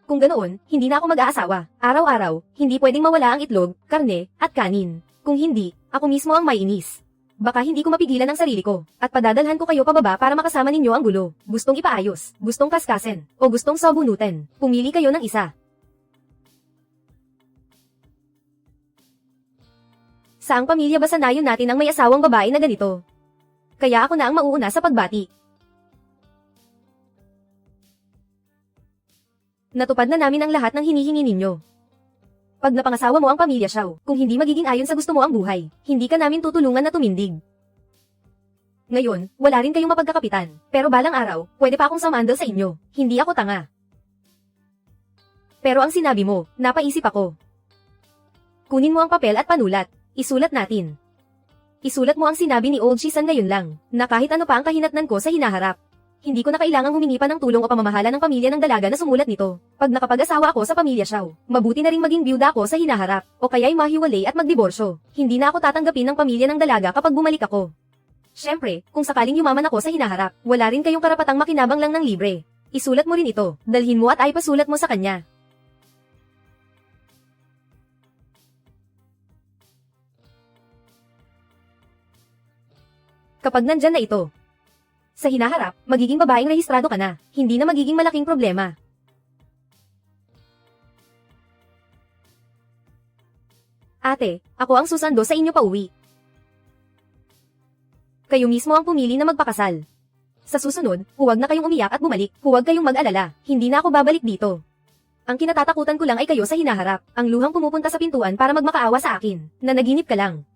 Kung ganoon, hindi na ako mag-aasawa. Araw-araw, hindi pwedeng mawala ang itlog, karne, at kanin. Kung hindi, ako mismo ang maiinis. Baka hindi ko mapigilan ang sarili ko, at padadalhan ko kayo pababa para makasama ninyo ang gulo. Gustong ipaayos, gustong kaskasin, o gustong sabunutin. Pumili kayo ng isa. Saang pamilya ba sanayon natin ang may asawang babae na ganito? Kaya ako na ang mauuna sa pagbati. Natupad na namin ang lahat ng hinihingi ninyo. Pag napangasawa mo ang pamilya Xiao, kung hindi magiging ayon sa gusto mo ang buhay, hindi ka namin tutulungan na tumindig. Ngayon, wala rin kayong mapagkakapitan, pero balang araw, pwede pa akong sumandal sa inyo. Hindi ako tanga. Pero ang sinabi mo, napaisip ako. Kunin mo ang papel at panulat. Isulat natin. Isulat mo ang sinabi ni Old Shisan ngayon lang, na kahit ano pa ang kahinatnan ko sa hinaharap. Hindi ko na kailangang humingi pa ng tulong o pamamahala ng pamilya ng dalaga na sumulat nito. Pag nakapag-asawa ako sa pamilya Xiao, mabuti na rin maging byuda ako sa hinaharap, o kaya'y mahiwalay at magdiborsyo. Hindi na ako tatanggapin ng pamilya ng dalaga kapag bumalik ako. Siyempre, kung sakaling yumaman ako sa hinaharap, wala rin kayong karapatang makinabang lang ng libre. Isulat mo rin ito, dalhin mo at ay pasulat mo sa kanya. Kapag nandyan na ito, sa hinaharap, magiging babaeng rehistrado ka na, hindi na magiging malaking problema. Ate, ako ang susando sa inyo pauwi. Kayo mismo ang pumili na magpakasal. Sa susunod, huwag na kayong umiyak at bumalik, huwag kayong mag-alala, hindi na ako babalik dito. Ang kinatatakutan ko lang ay kayo sa hinaharap, ang luhang pumupunta sa pintuan para magmakaawa sa akin, na naginip ka lang.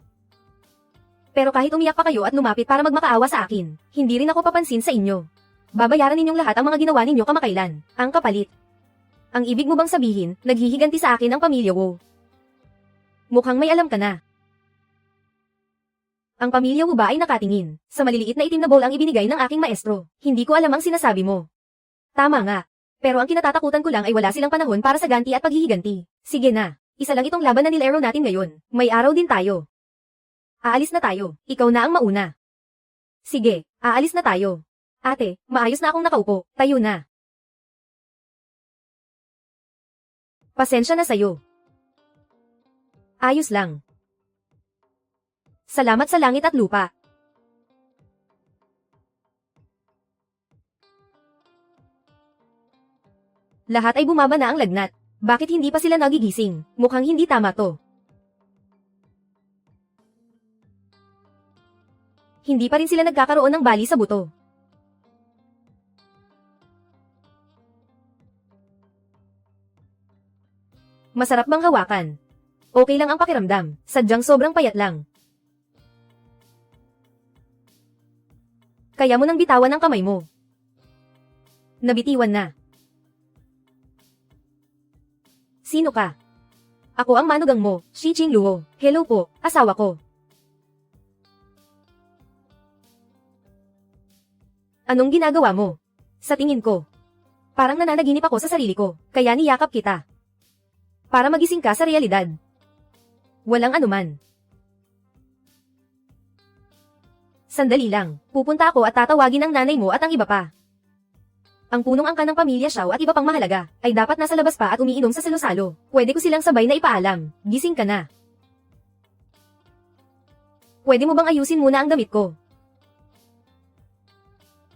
Pero kahit umiyak pa kayo at lumapit para magmakaawa sa akin, hindi rin ako papansin sa inyo. Babayaran ninyong lahat ang mga ginawa ninyo kamakailan, ang kapalit. Ang ibig mo bang sabihin, naghihiganti sa akin ang pamilya Wu? Mukhang may alam ka na. Ang pamilya Wu ba ay nakatingin, sa maliliit na itim na bowl ang ibinigay ng aking maestro. Hindi ko alam ang sinasabi mo. Tama nga. Pero ang kinatatakutan ko lang ay wala silang panahon para sa ganti at paghihiganti. Sige na, isa lang itong laban na nilaro natin ngayon, may araw din tayo. Aalis na tayo. Ikaw na ang mauna. Sige, aalis na tayo. Ate, maayos na akong nakaupo. Tayo na. Pasensya na sa'yo. Ayos lang. Salamat sa langit at lupa. Lahat ay bumaba na ang lagnat. Bakit hindi pa sila nagigising? Mukhang hindi tama to. Hindi pa rin sila nagkakaroon ng bali sa buto. Masarap bang hawakan? Okay lang ang pakiramdam, sadyang sobrang payat lang. Kaya mo nang bitawan ang kamay mo. Nabitiwan na. Sino ka? Ako ang manugang mo, Shi Qingluo. Hello po, asawa ko. Anong ginagawa mo? Sa tingin ko, parang nananaginip ako sa sarili ko, kaya niyakap kita. Para magising ka sa realidad. Walang anuman. Sandali lang, pupunta ako at tatawagin ang nanay mo at ang iba pa. Ang punong angka ng pamilya Xiao at iba pang mahalaga, ay dapat nasa labas pa at umiinom sa salo-salo. Pwede ko silang sabay na ipaalam, gising ka na. Pwede mo bang ayusin muna ang damit ko?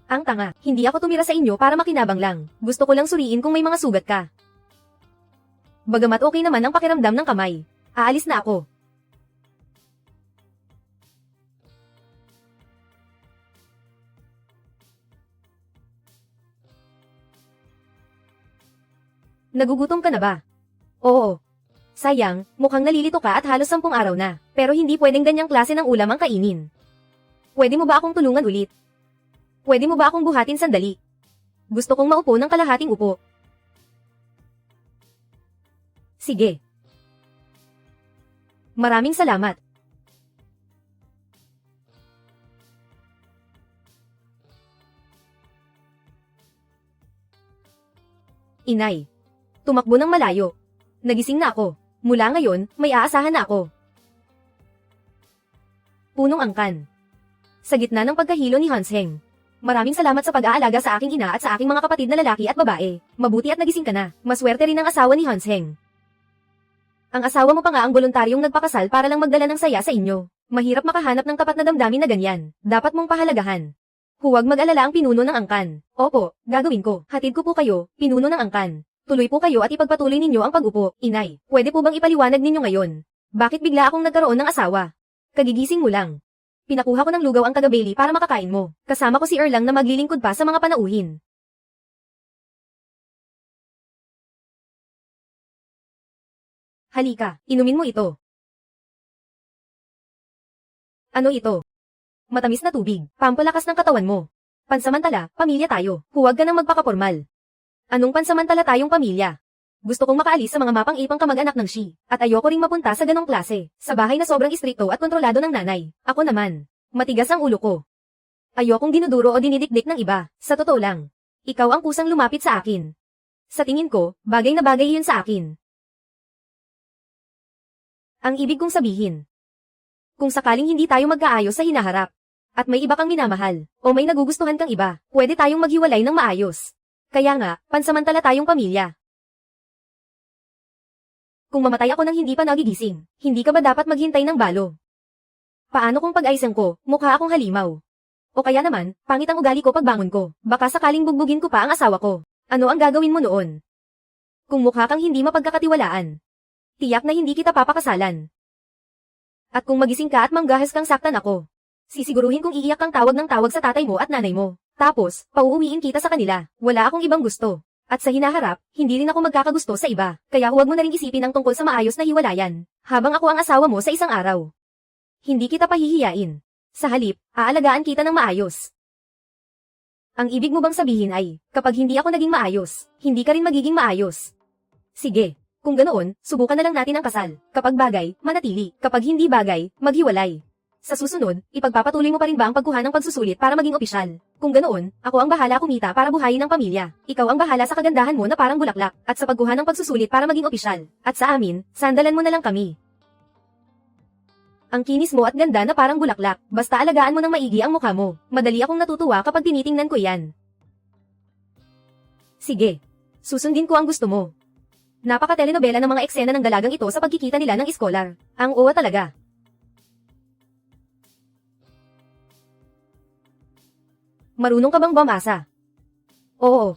Ang tanga, hindi ako tumira sa inyo para makinabang lang. Gusto ko lang suriin kung may mga sugat ka. Bagamat okay naman ang pakiramdam ng kamay. Aalis na ako. Nagugutom ka na ba? Oo. Sayang, mukhang nalilito ka at halos 10 araw na. Pero hindi pwedeng ganyang klase ng ulam ang kainin. Pwede mo ba akong tulungan ulit? Pwede mo ba akong buhatin sandali? Gusto kong maupo ng kalahating upo. Sige. Maraming salamat. Inay. Tumakbo ng malayo. Nagising na ako. Mula ngayon, may aasahan na ako. Punong angkan. Sa gitna ng pagkahilo ni Hansheng. Maraming salamat sa pag-aalaga sa aking ina at sa aking mga kapatid na lalaki at babae. Mabuti at nagising ka na. Maswerte rin ang asawa ni Hansheng. Ang asawa mo pa nga ang voluntaryong nagpakasal para lang magdala ng saya sa inyo. Mahirap makahanap ng tapat na damdamin na ganyan. Dapat mong pahalagahan. Huwag mag-alala ang pinuno ng angkan. Opo, gagawin ko. Hatid ko po kayo, pinuno ng angkan. Tuloy po kayo at ipagpatuloy ninyo ang pag-upo. Inay, pwede po bang ipaliwanag ninyo ngayon? Bakit bigla akong nagkaroon ng asawa? Kagigising mo lang. Pinakuha ko ng lugaw ang taga-Bailey para makakain mo. Kasama ko si Erlang na maglilingkod pa sa mga panauhin. Halika, inumin mo ito. Ano ito? Matamis na tubig, pampalakas ng katawan mo. Pansamantala, pamilya tayo. Huwag ka nang magpakapormal. Anong pansamantala tayong pamilya? Gusto kong makaalis sa mga mapang-ipang kamag-anak ng Shi, at ayoko ring mapunta sa ganong klase, sa bahay na sobrang istrikto at kontrolado ng nanay. Ako naman, matigas ang ulo ko. Ayokong dinuduro o dinidikdik ng iba, sa totoo lang. Ikaw ang kusang lumapit sa akin. Sa tingin ko, bagay na bagay iyon sa akin. Ang ibig kong sabihin, kung sakaling hindi tayo magkaayos sa hinaharap, at may iba kang minamahal, o may nagugustuhan kang iba, pwede tayong maghiwalay ng maayos. Kaya nga, pansamantala tayong pamilya. Kung mamatay ako nang hindi pa nagigising, hindi ka ba dapat maghintay ng balo? Paano kung pag-aysan ko, mukha akong halimaw? O kaya naman, pangit ang ugali ko pagbangon ko, baka sakaling bugbugin ko pa ang asawa ko. Ano ang gagawin mo noon? Kung mukha kang hindi mapagkakatiwalaan, tiyak na hindi kita papakasalan. At kung magising ka at manggahas kang saktan ako, sisiguruhin kong iiyak kang tawag ng tawag sa tatay mo at nanay mo. Tapos, pauuwiin kita sa kanila. Wala akong ibang gusto. At sa hinaharap, hindi rin ako magkakagusto sa iba. Kaya huwag mo na rin isipin ang tungkol sa maayos na hiwalayan. Habang ako ang asawa mo sa isang araw. Hindi kita pahihiyain. Sa halip, aalagaan kita ng maayos. Ang ibig mo bang sabihin ay, kapag hindi ako naging maayos, hindi ka rin magiging maayos? Sige. Kung ganoon, subukan na lang natin ang kasal. Kapag bagay, manatili. Kapag hindi bagay, maghiwalay. Sa susunod, ipagpapatuloy mo pa rin ba ang pagkuha ng pagsusulit para maging opisyal? Kung ganoon, ako ang bahala kumita para buhayin ang pamilya. Ikaw ang bahala sa kagandahan mo na parang bulaklak, at sa pagkuha ng pagsusulit para maging opisyal. At sa amin, sandalan mo na lang kami. Ang kinis mo at ganda na parang bulaklak, basta alagaan mo ng maigi ang mukha mo. Madali akong natutuwa kapag tinitingnan ko yan. Sige. Susundin ko ang gusto mo. Napaka-telenovela ng mga eksena ng dalagang ito sa pagkikita nila ng iskolar. Ang owa talaga. Marunong ka bang bumasa? Oo.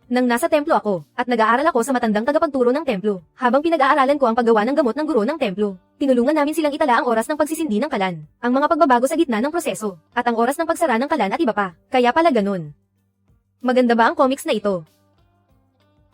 Nang nasa templo ako, at nag-aaral ako sa matandang tagapagturo ng templo, habang pinag-aaralan ko ang paggawa ng gamot ng guro ng templo, tinulungan namin silang itala ang oras ng pagsisindi ng kalan, ang mga pagbabago sa gitna ng proseso, at ang oras ng pagsara ng kalan at iba pa. Kaya pala ganun. Maganda ba ang comics na ito?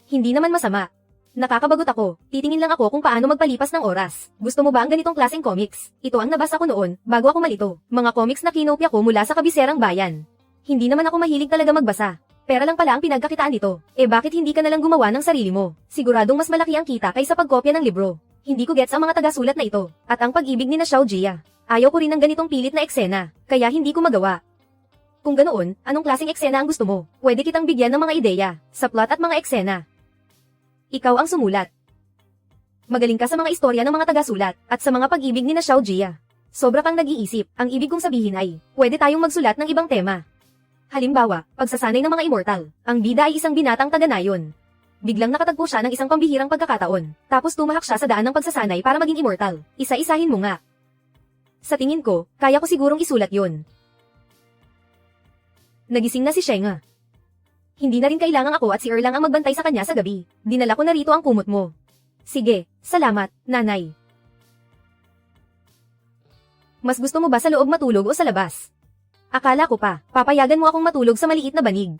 Hindi naman masama. Nakakabagot ako, titingin lang ako kung paano magpalipas ng oras. Gusto mo ba ang ganitong klaseng comics? Ito ang nabasa ko noon, bago ako malito. Mga comics na kinopya ko mula sa kabiserang bayan. Hindi naman ako mahilig talaga magbasa. Pera lang pala ang pinagkakitaan nito. Bakit hindi ka nalang gumawa ng sarili mo? Siguradong mas malaki ang kita kaysa pagkopya ng libro. Hindi ko gets ang mga tagasulat na ito. At ang pag-ibig ni na Xiao Jia. Ayaw ko rin ng ganitong pilit na eksena. Kaya hindi ko magawa. Kung ganoon, anong klaseng eksena ang gusto mo? Pwede kitang bigyan ng mga ideya. Sa plot at mga eksena. Ikaw ang sumulat. Magaling ka sa mga istorya ng mga tagasulat. At sa mga pag-ibig ni na Xiao Jia. Sobra kang nag-iisip. Ang ibig kong sabihin ay, pwede tayong magsulat ng ibang tema. Halimbawa, pagsasanay ng mga immortal. Ang bida ay isang binatang taga-nayon. Biglang nakatagpo siya ng isang pambihirang pagkakataon. Tapos tumahak siya sa daan ng pagsasanay para maging immortal. Isa-isahin mo nga. Sa tingin ko, kaya ko sigurong isulat yon. Nagising na si Shenga. Hindi na rin kailangang ako at si Erlang ang magbantay sa kanya sa gabi. Dinala ko na rito ang kumot mo. Sige, salamat, nanay. Mas gusto mo ba sa loob matulog o sa labas? Akala ko pa, papayagan mo akong matulog sa maliit na banig.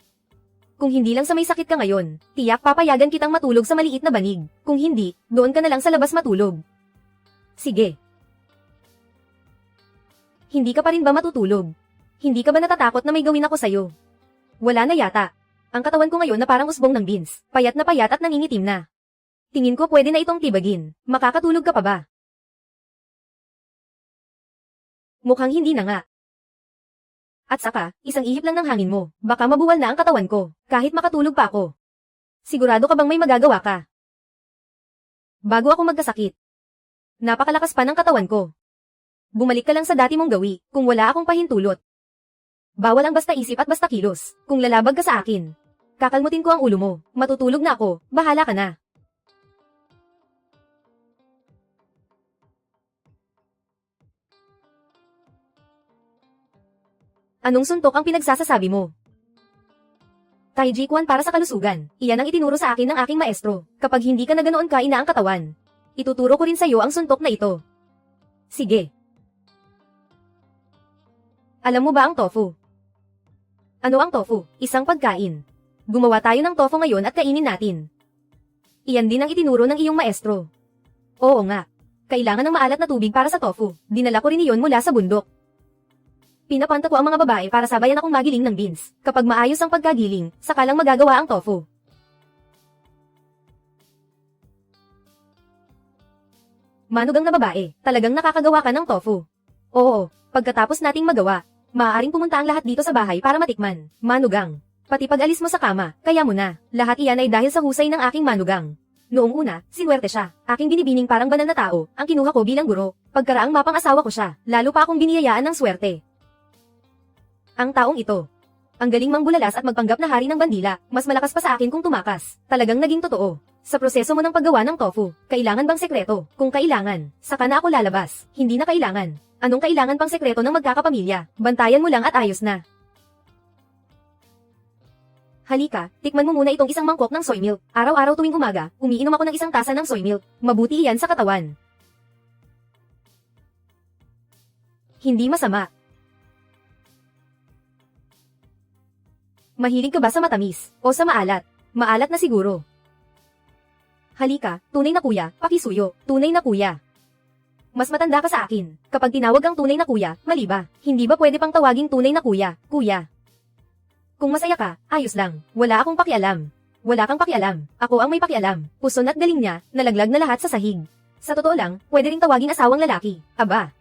Kung hindi lang sa may sakit ka ngayon, tiyak papayagan kitang matulog sa maliit na banig. Kung hindi, doon ka na lang sa labas matulog. Sige. Hindi ka pa rin ba matutulog? Hindi ka ba natatakot na may gawin ako sa'yo? Wala na yata. Ang katawan ko ngayon na parang usbong ng beans, payat na payat at nangingitim na. Tingin ko pwede na itong tibagin. Makakatulog ka pa ba? Mukhang hindi na nga. At saka, isang ihip lang ng hangin mo, baka mabuwal na ang katawan ko, kahit makatulog pa ako. Sigurado ka bang may magagawa ka? Bago ako magkasakit. Napakalakas pa ng katawan ko. Bumalik ka lang sa dati mong gawi, kung wala akong pahintulot. Bawal ang basta isip at basta kilos, kung lalabag ka sa akin. Kakalmutin ko ang ulo mo, matutulog na ako, bahala ka na. Anong suntok ang pinagsasasabi mo? Taiji Kwan para sa kalusugan, iyan ang itinuro sa akin ng aking maestro. Kapag hindi ka na ganoon kaina ang katawan, ituturo ko rin sa iyo ang suntok na ito. Sige. Alam mo ba ang tofu? Ano ang tofu? Isang pagkain. Gumawa tayo ng tofu ngayon at kainin natin. Iyan din ang itinuro ng iyong maestro. Oo nga. Kailangan ng maalat na tubig para sa tofu. Dinala ko rin iyon mula sa bundok. Pinapanta ko ang mga babae para sabayan akong magiling ng beans. Kapag maayos ang pagkagiling, saka lang magagawa ang tofu. Manugang na babae, talagang nakakagawa ka ng tofu. Oo, pagkatapos nating magawa, maaaring pumunta ang lahat dito sa bahay para matikman. Manugang, pati pag-alis mo sa kama, kaya mo na. Lahat iyan ay dahil sa husay ng aking manugang. Noong una, sinuwerte siya. Aking binibining parang banal na tao, ang kinuha ko bilang guro. Pagkaraang mapang-asawa ko siya, lalo pa akong biniyayaan ng swerte. Ang taong ito. Ang galing mangbulalas at magpanggap na hari ng bandila, mas malakas pa sa akin kung tumakas. Talagang naging totoo. Sa proseso mo ng paggawa ng tofu, kailangan bang sekreto? Kung kailangan, saka na ako lalabas. Hindi na kailangan. Anong kailangan pang sekreto ng magkakapamilya? Bantayan mo lang at ayos na. Halika, tikman mo muna itong isang mangkok ng soy milk. Araw-araw tuwing umaga, umiinom ako ng isang tasa ng soy milk. Mabuti iyan sa katawan. Hindi masama. Mahilig ka ba sa matamis, o sa maalat? Maalat na siguro. Halika, tunay na kuya, pakisuyo, tunay na kuya. Mas matanda ka sa akin. Kapag tinawag ang tunay na kuya, mali ba? Hindi ba pwede pang tawaging tunay na kuya, kuya? Kung masaya ka, ayos lang. Wala akong pakialam. Wala kang pakialam. Ako ang may pakialam. Puson at galing niya, nalaglag na lahat sa sahig. Sa totoo lang, pwede ring tawagin asawang lalaki. Aba.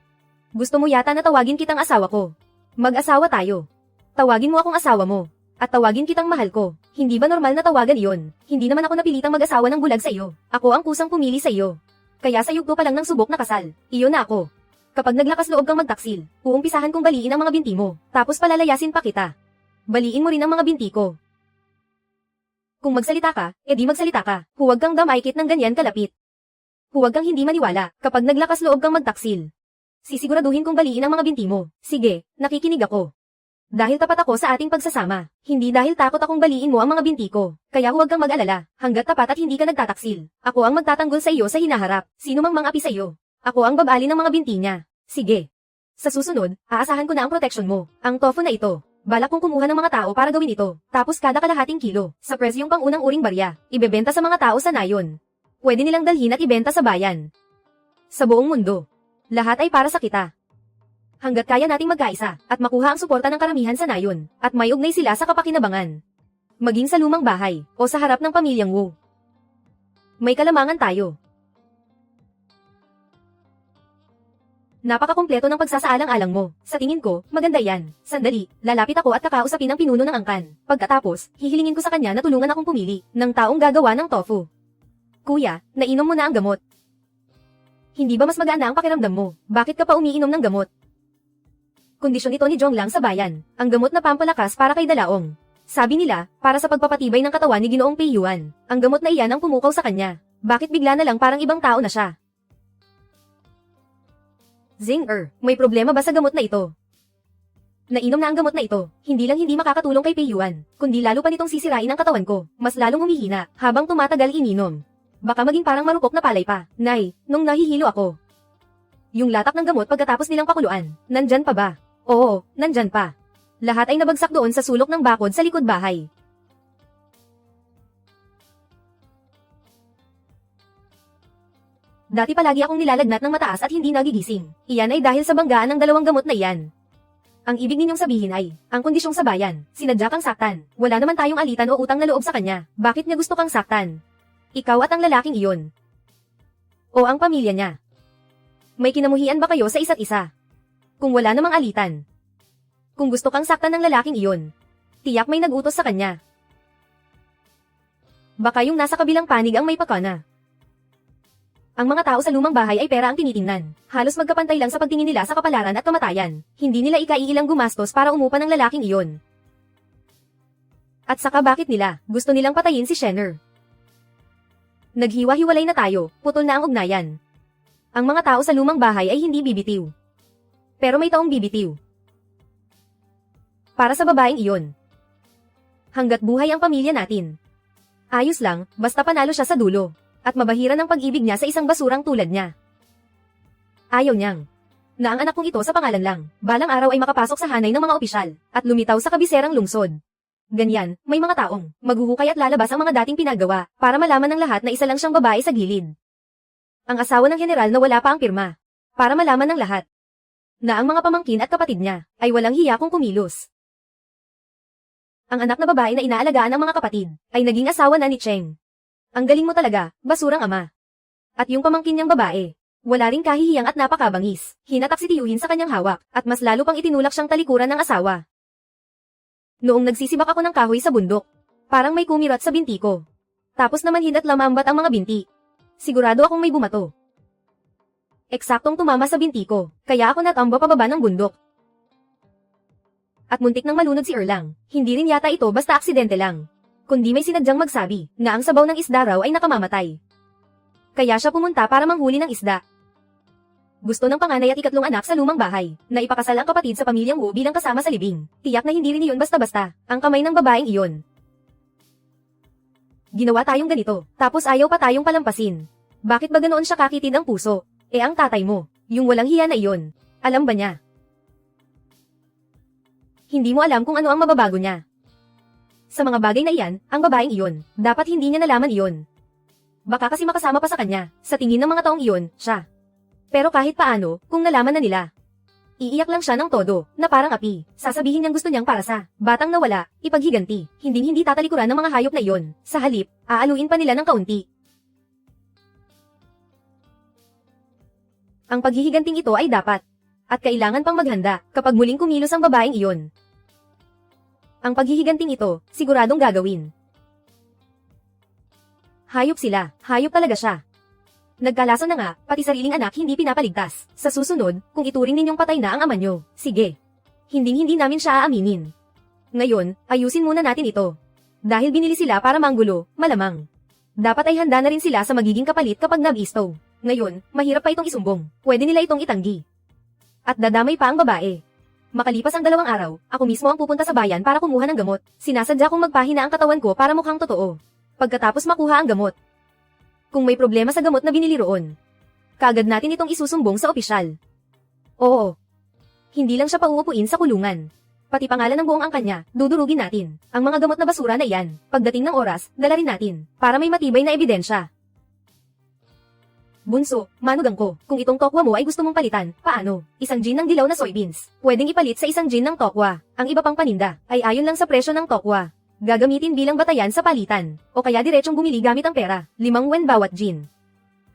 Gusto mo yata na tawagin kitang asawa ko. Mag-asawa tayo. Tawagin mo akong asawa mo. At tawagin kitang mahal ko. Hindi ba normal na tawagan iyon? Hindi naman ako napilitang mag-asawa ng bulag sa iyo. Ako ang kusang pumili sa iyo. Kaya sa yugto pa lang ng subok na kasal, iyon na ako. Kapag naglakas loob kang magtaksil, uumpisahan kong baliin ang mga binti mo, tapos palalayasin pa kita. Baliin mo rin ang mga binti ko. Kung magsalita ka, edi magsalita ka. Huwag kang damaykit ng ganyan kalapit. Huwag kang hindi maniwala, kapag naglakas loob kang magtaksil. Sisiguraduhin kong baliin ang mga binti mo. Sige, nakikinig ako. Dahil tapat ako sa ating pagsasama, hindi dahil takot akong baliin mo ang mga binti ko. Kaya huwag kang mag-alala, hanggat tapat at hindi ka nagtataksil. Ako ang magtatanggol sa iyo sa hinaharap, sino mang mang-api sa iyo. Ako ang babali ng mga binti niya. Sige. Sa susunod, aasahan ko na ang proteksyon mo. Ang tofu na ito, balak kong kumuha ng mga tao para gawin ito. Tapos kada kalahating kilo, sa presyong pang-unang uring barya, ibebenta sa mga tao sa nayon. Pwede nilang dalhin at ibenta sa bayan. Sa buong mundo. Lahat ay para sa kita. Hanggat kaya nating magkaisa, at makuha ang suporta ng karamihan sa nayon, at may ugnay sila sa kapakinabangan. Maging sa lumang bahay, o sa harap ng pamilyang Wu. May kalamangan tayo. Napakakumpleto ng pagsasaalang-alang mo. Sa tingin ko, maganda yan. Sandali, lalapit ako at kakausapin ang pinuno ng angkan. Pagkatapos, hihilingin ko sa kanya na tulungan akong pumili ng taong gagawa ng tofu. Kuya, nainom mo na ang gamot. Hindi ba mas magaan na ang pakiramdam mo? Bakit ka pa umiinom ng gamot? Kondisyon ito ni Jong Lang sa bayan, ang gamot na pampalakas para kay Dalaong. Sabi nila, para sa pagpapatibay ng katawan ni Ginoong Pei Yuan, ang gamot na iyan ang pumukaw sa kanya. Bakit bigla na lang parang ibang tao na siya? May problema ba sa gamot na ito? Nainom na ang gamot na ito, hindi lang hindi makakatulong kay Pei Yuan, kundi lalo pa nitong sisirain ang katawan ko, mas lalong humihina, habang tumatagal ininom. Baka maging parang marupok na palay pa. Nay, nung nahihilo ako. Yung latak ng gamot pagkatapos nilang pakuluan, nandyan pa ba? Oo, nandyan pa. Lahat ay nabagsak doon sa sulok ng bakod sa likod bahay. Dati palagi akong nilalagnat ng mataas at hindi nagigising. Iyan ay dahil sa banggaan ng dalawang gamot na iyan. Ang ibig ninyong sabihin ay, ang kondisyong sa bayan, sinadya kang saktan. Wala naman tayong alitan o utang na loob sa kanya. Bakit niya gusto kang saktan? Ikaw at ang lalaking iyon. O ang pamilya niya. May kinamuhian ba kayo sa isa't isa? Kung wala namang alitan. Kung gusto kang saktan ng lalaking iyon, tiyak may nag-utos sa kanya. Baka yung nasa kabilang panig ang may pakana. Ang mga tao sa lumang bahay ay pera ang tinitingnan. Halos magkapantay lang sa pagtingin nila sa kapalaran at kamatayan. Hindi nila ikaiilang gumastos para umupa ng lalaking iyon. At saka bakit nila gusto nilang patayin si Shenner? Naghiwa-hiwalay na tayo, putol na ang ugnayan. Ang mga tao sa lumang bahay ay hindi bibitiw. Pero may taong bibitiw. Para sa babaeng iyon. Hanggat buhay ang pamilya natin. Ayos lang, basta panalo siya sa dulo. At mabahira ng pag-ibig niya sa isang basurang tulad niya. Ayaw niyang. Na ang anak kong ito sa pangalan lang, balang araw ay makapasok sa hanay ng mga opisyal, at lumitaw sa kabiserang lungsod. Ganyan, may mga taong, maghuhukay at lalabas ang mga dating pinagawa, para malaman ng lahat na isa lang siyang babae sa gilid. Ang asawa ng general na wala pa ang pirma. Para malaman ng lahat. Na ang mga pamangkin at kapatid niya, ay walang hiya kung kumilos. Ang anak na babae na inaalagaan ng mga kapatid, ay naging asawa na ni Cheng. Ang galing mo talaga, basurang ama. At yung pamangkin niyang babae, wala ring kahihiyang at napakabangis. Hinatak si Tiyuhin sa kanyang hawak, at mas lalo pang itinulak siyang talikuran ng asawa. Noong nagsisibak ako ng kahoy sa bundok, parang may kumirat sa binti ko. Tapos naman hinat lamambat ang mga binti. Sigurado akong may bumato. Eksaktong tumama sa binti ko, kaya ako natamba pababa ng bundok. At muntik nang malunod si Erlang, hindi rin yata ito basta aksidente lang. Kundi may sinadyang magsabi na ang sabaw ng isda raw ay nakamamatay. Kaya siya pumunta para manghuli ng isda. Gusto ng panganay at ikatlong anak sa lumang bahay, na ipakasal ang kapatid sa pamilyang Wu bilang kasama sa libing. Tiyak na hindi rin iyon basta-basta, ang kamay ng babaeng iyon. Ginawa tayong ganito, tapos ayaw pa tayong palampasin. Bakit ba ganoon siya kakitid ang puso? Ang tatay mo, yung walang hiya na iyon, alam ba niya? Hindi mo alam kung ano ang mababago niya. Sa mga bagay na iyan, ang babaeng iyon, dapat hindi niya nalaman iyon. Baka kasi makasama pa sa kanya, sa tingin ng mga taong iyon, siya. Pero kahit paano, kung nalaman na nila. Iiyak lang siya ng todo, na parang api. Sasabihin niyang gusto niyang para sa batang nawala, ipaghiganti. Hindi tatalikuran ng mga hayop na iyon. Sa halip, aaluin pa nila ng kaunti. Ang paghihiganting ito ay dapat. At kailangan pang maghanda, kapag muling kumilos ang babaeng iyon. Ang paghihiganting ito, siguradong gagawin. Hayop sila, hayop talaga siya. Nagkalason na nga, pati sariling anak hindi pinapaligtas. Sa susunod, kung ituring ninyong patay na ang ama nyo, sige. Hindi namin siya aaminin. Ngayon, ayusin muna natin ito. Dahil binili sila para manggulo, malamang. Dapat ay handa na rin sila sa magiging kapalit kapag nag-istow. Ngayon, mahirap pa itong isumbong. Pwede nila itong itanggi. At dadamay pa ang babae. Makalipas ang 2 araw, ako mismo ang pupunta sa bayan para kumuha ng gamot. Sinasadya kong magpahina ang katawan ko para mukhang totoo. Pagkatapos makuha ang gamot. Kung may problema sa gamot na binili roon, kaagad natin itong isusumbong sa opisyal. Oo. Hindi lang siya pauupuin sa kulungan. Pati pangalan ng buong angkan niya, dudurugin natin. Ang mga gamot na basura na iyan, pagdating ng oras, dala rin natin, para may matibay na ebidensya. Bunso, manugang ko, kung itong tokwa mo ay gusto mong palitan, paano? Isang gin ng dilaw na soybeans. Pwedeng ipalit sa isang gin ng tokwa. Ang iba pang paninda, ay ayon lang sa presyo ng tokwa. Gagamitin bilang batayan sa palitan. O kaya diretsong bumili gamit ang pera. 5 wen bawat gin.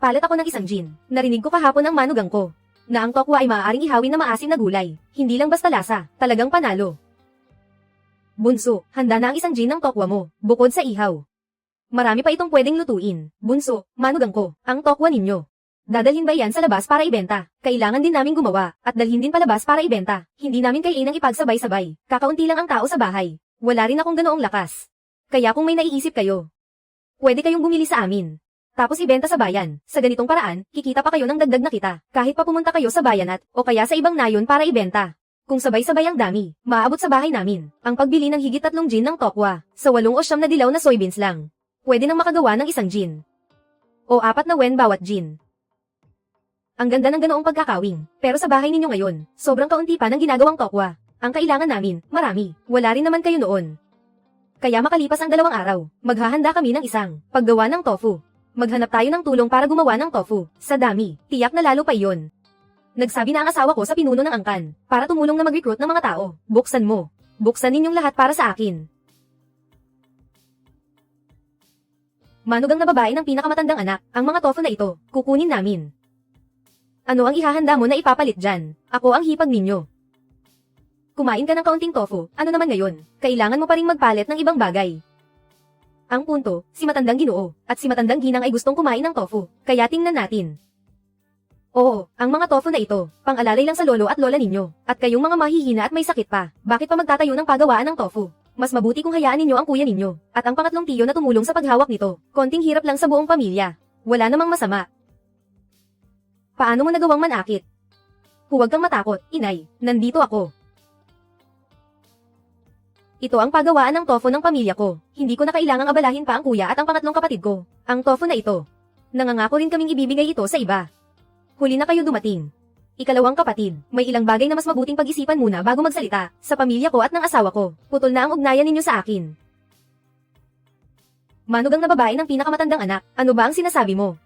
Palit ako ng isang gin. Narinig ko kahapon ng manugang ko, na ang tokwa ay maaaring ihawin na maasim na gulay. Hindi lang basta lasa, talagang panalo. Bunso, handa na ang isang gin ng tokwa mo, bukod sa ihaw. Marami pa itong pwedeng lutuin. Bunso, manugang ko, ang tokwa ninyo. Dadalhin ba yan sa labas para ibenta? Kailangan din namin gumawa, at dalhin din palabas para ibenta. Hindi namin kailangang ipagsabay-sabay. Kakaunti lang ang tao sa bahay. Wala rin akong ganoong lakas. Kaya kung may naiisip kayo, pwede kayong bumili sa amin. Tapos ibenta sa bayan. Sa ganitong paraan, kikita pa kayo ng dagdag na kita. Kahit pa pumunta kayo sa bayanat, o kaya sa ibang nayon para ibenta. Kung sabay-sabay ang dami, maaabot sa bahay namin, ang pagbili ng higit 3 gin ng tokwa, sa 8 o 9 na dilaw na soybeans lang. Pwede nang makagawa ng isang gin. O 4 na wen bawat gin. Ang ganda ng ganoong pagkakawing, pero sa bahay ninyo ngayon, sobrang kaunti pa ng ginagawang tokwa. Ang kailangan namin, marami, wala rin naman kayo noon. Kaya makalipas ang 2 araw, maghahanda kami ng isang paggawa ng tofu. Maghanap tayo ng tulong para gumawa ng tofu. Sa dami, tiyak na lalo pa iyon. Nagsabi na ang asawa ko sa pinuno ng angkan, para tumulong na mag-recruit ng mga tao. Buksan mo. Buksan ninyong lahat para sa akin. Manugang na babae ng pinakamatandang anak, ang mga tofu na ito, kukunin namin. Ano ang ihahanda mo na ipapalit dyan? Ako ang hipag ninyo. Kumain ka ng kaunting tofu, ano naman ngayon? Kailangan mo pa ring magpalit ng ibang bagay. Ang punto, si matandang Ginoo, at si matandang Ginang ay gustong kumain ng tofu, kaya tingnan natin. Oo, ang mga tofu na ito, pang-alalay lang sa lolo at lola ninyo, at kayong mga mahihina at may sakit pa, bakit pa magtatayo ng pagawaan ng tofu? Mas mabuti kung hayaan ninyo ang kuya ninyo, at ang pangatlong tiyo na tumulong sa paghawak nito, konting hirap lang sa buong pamilya. Wala namang masama. Paano mo nagawang manakit? Huwag kang matakot, inay, nandito ako. Ito ang pagawaan ng tofu ng pamilya ko. Hindi ko na kailangang abalahin pa ang kuya at ang pangatlong kapatid ko. Ang tofu na ito. Nangangako rin kaming ibibigay ito sa iba. Huli na kayo dumating. Ikalawang kapatid, may ilang bagay na mas mabuting pag-isipan muna bago magsalita. Sa pamilya ko at ng asawa ko, putol na ang ugnayan ninyo sa akin. Manugang na babae ng pinakamatandang anak, ano ba ang sinasabi mo?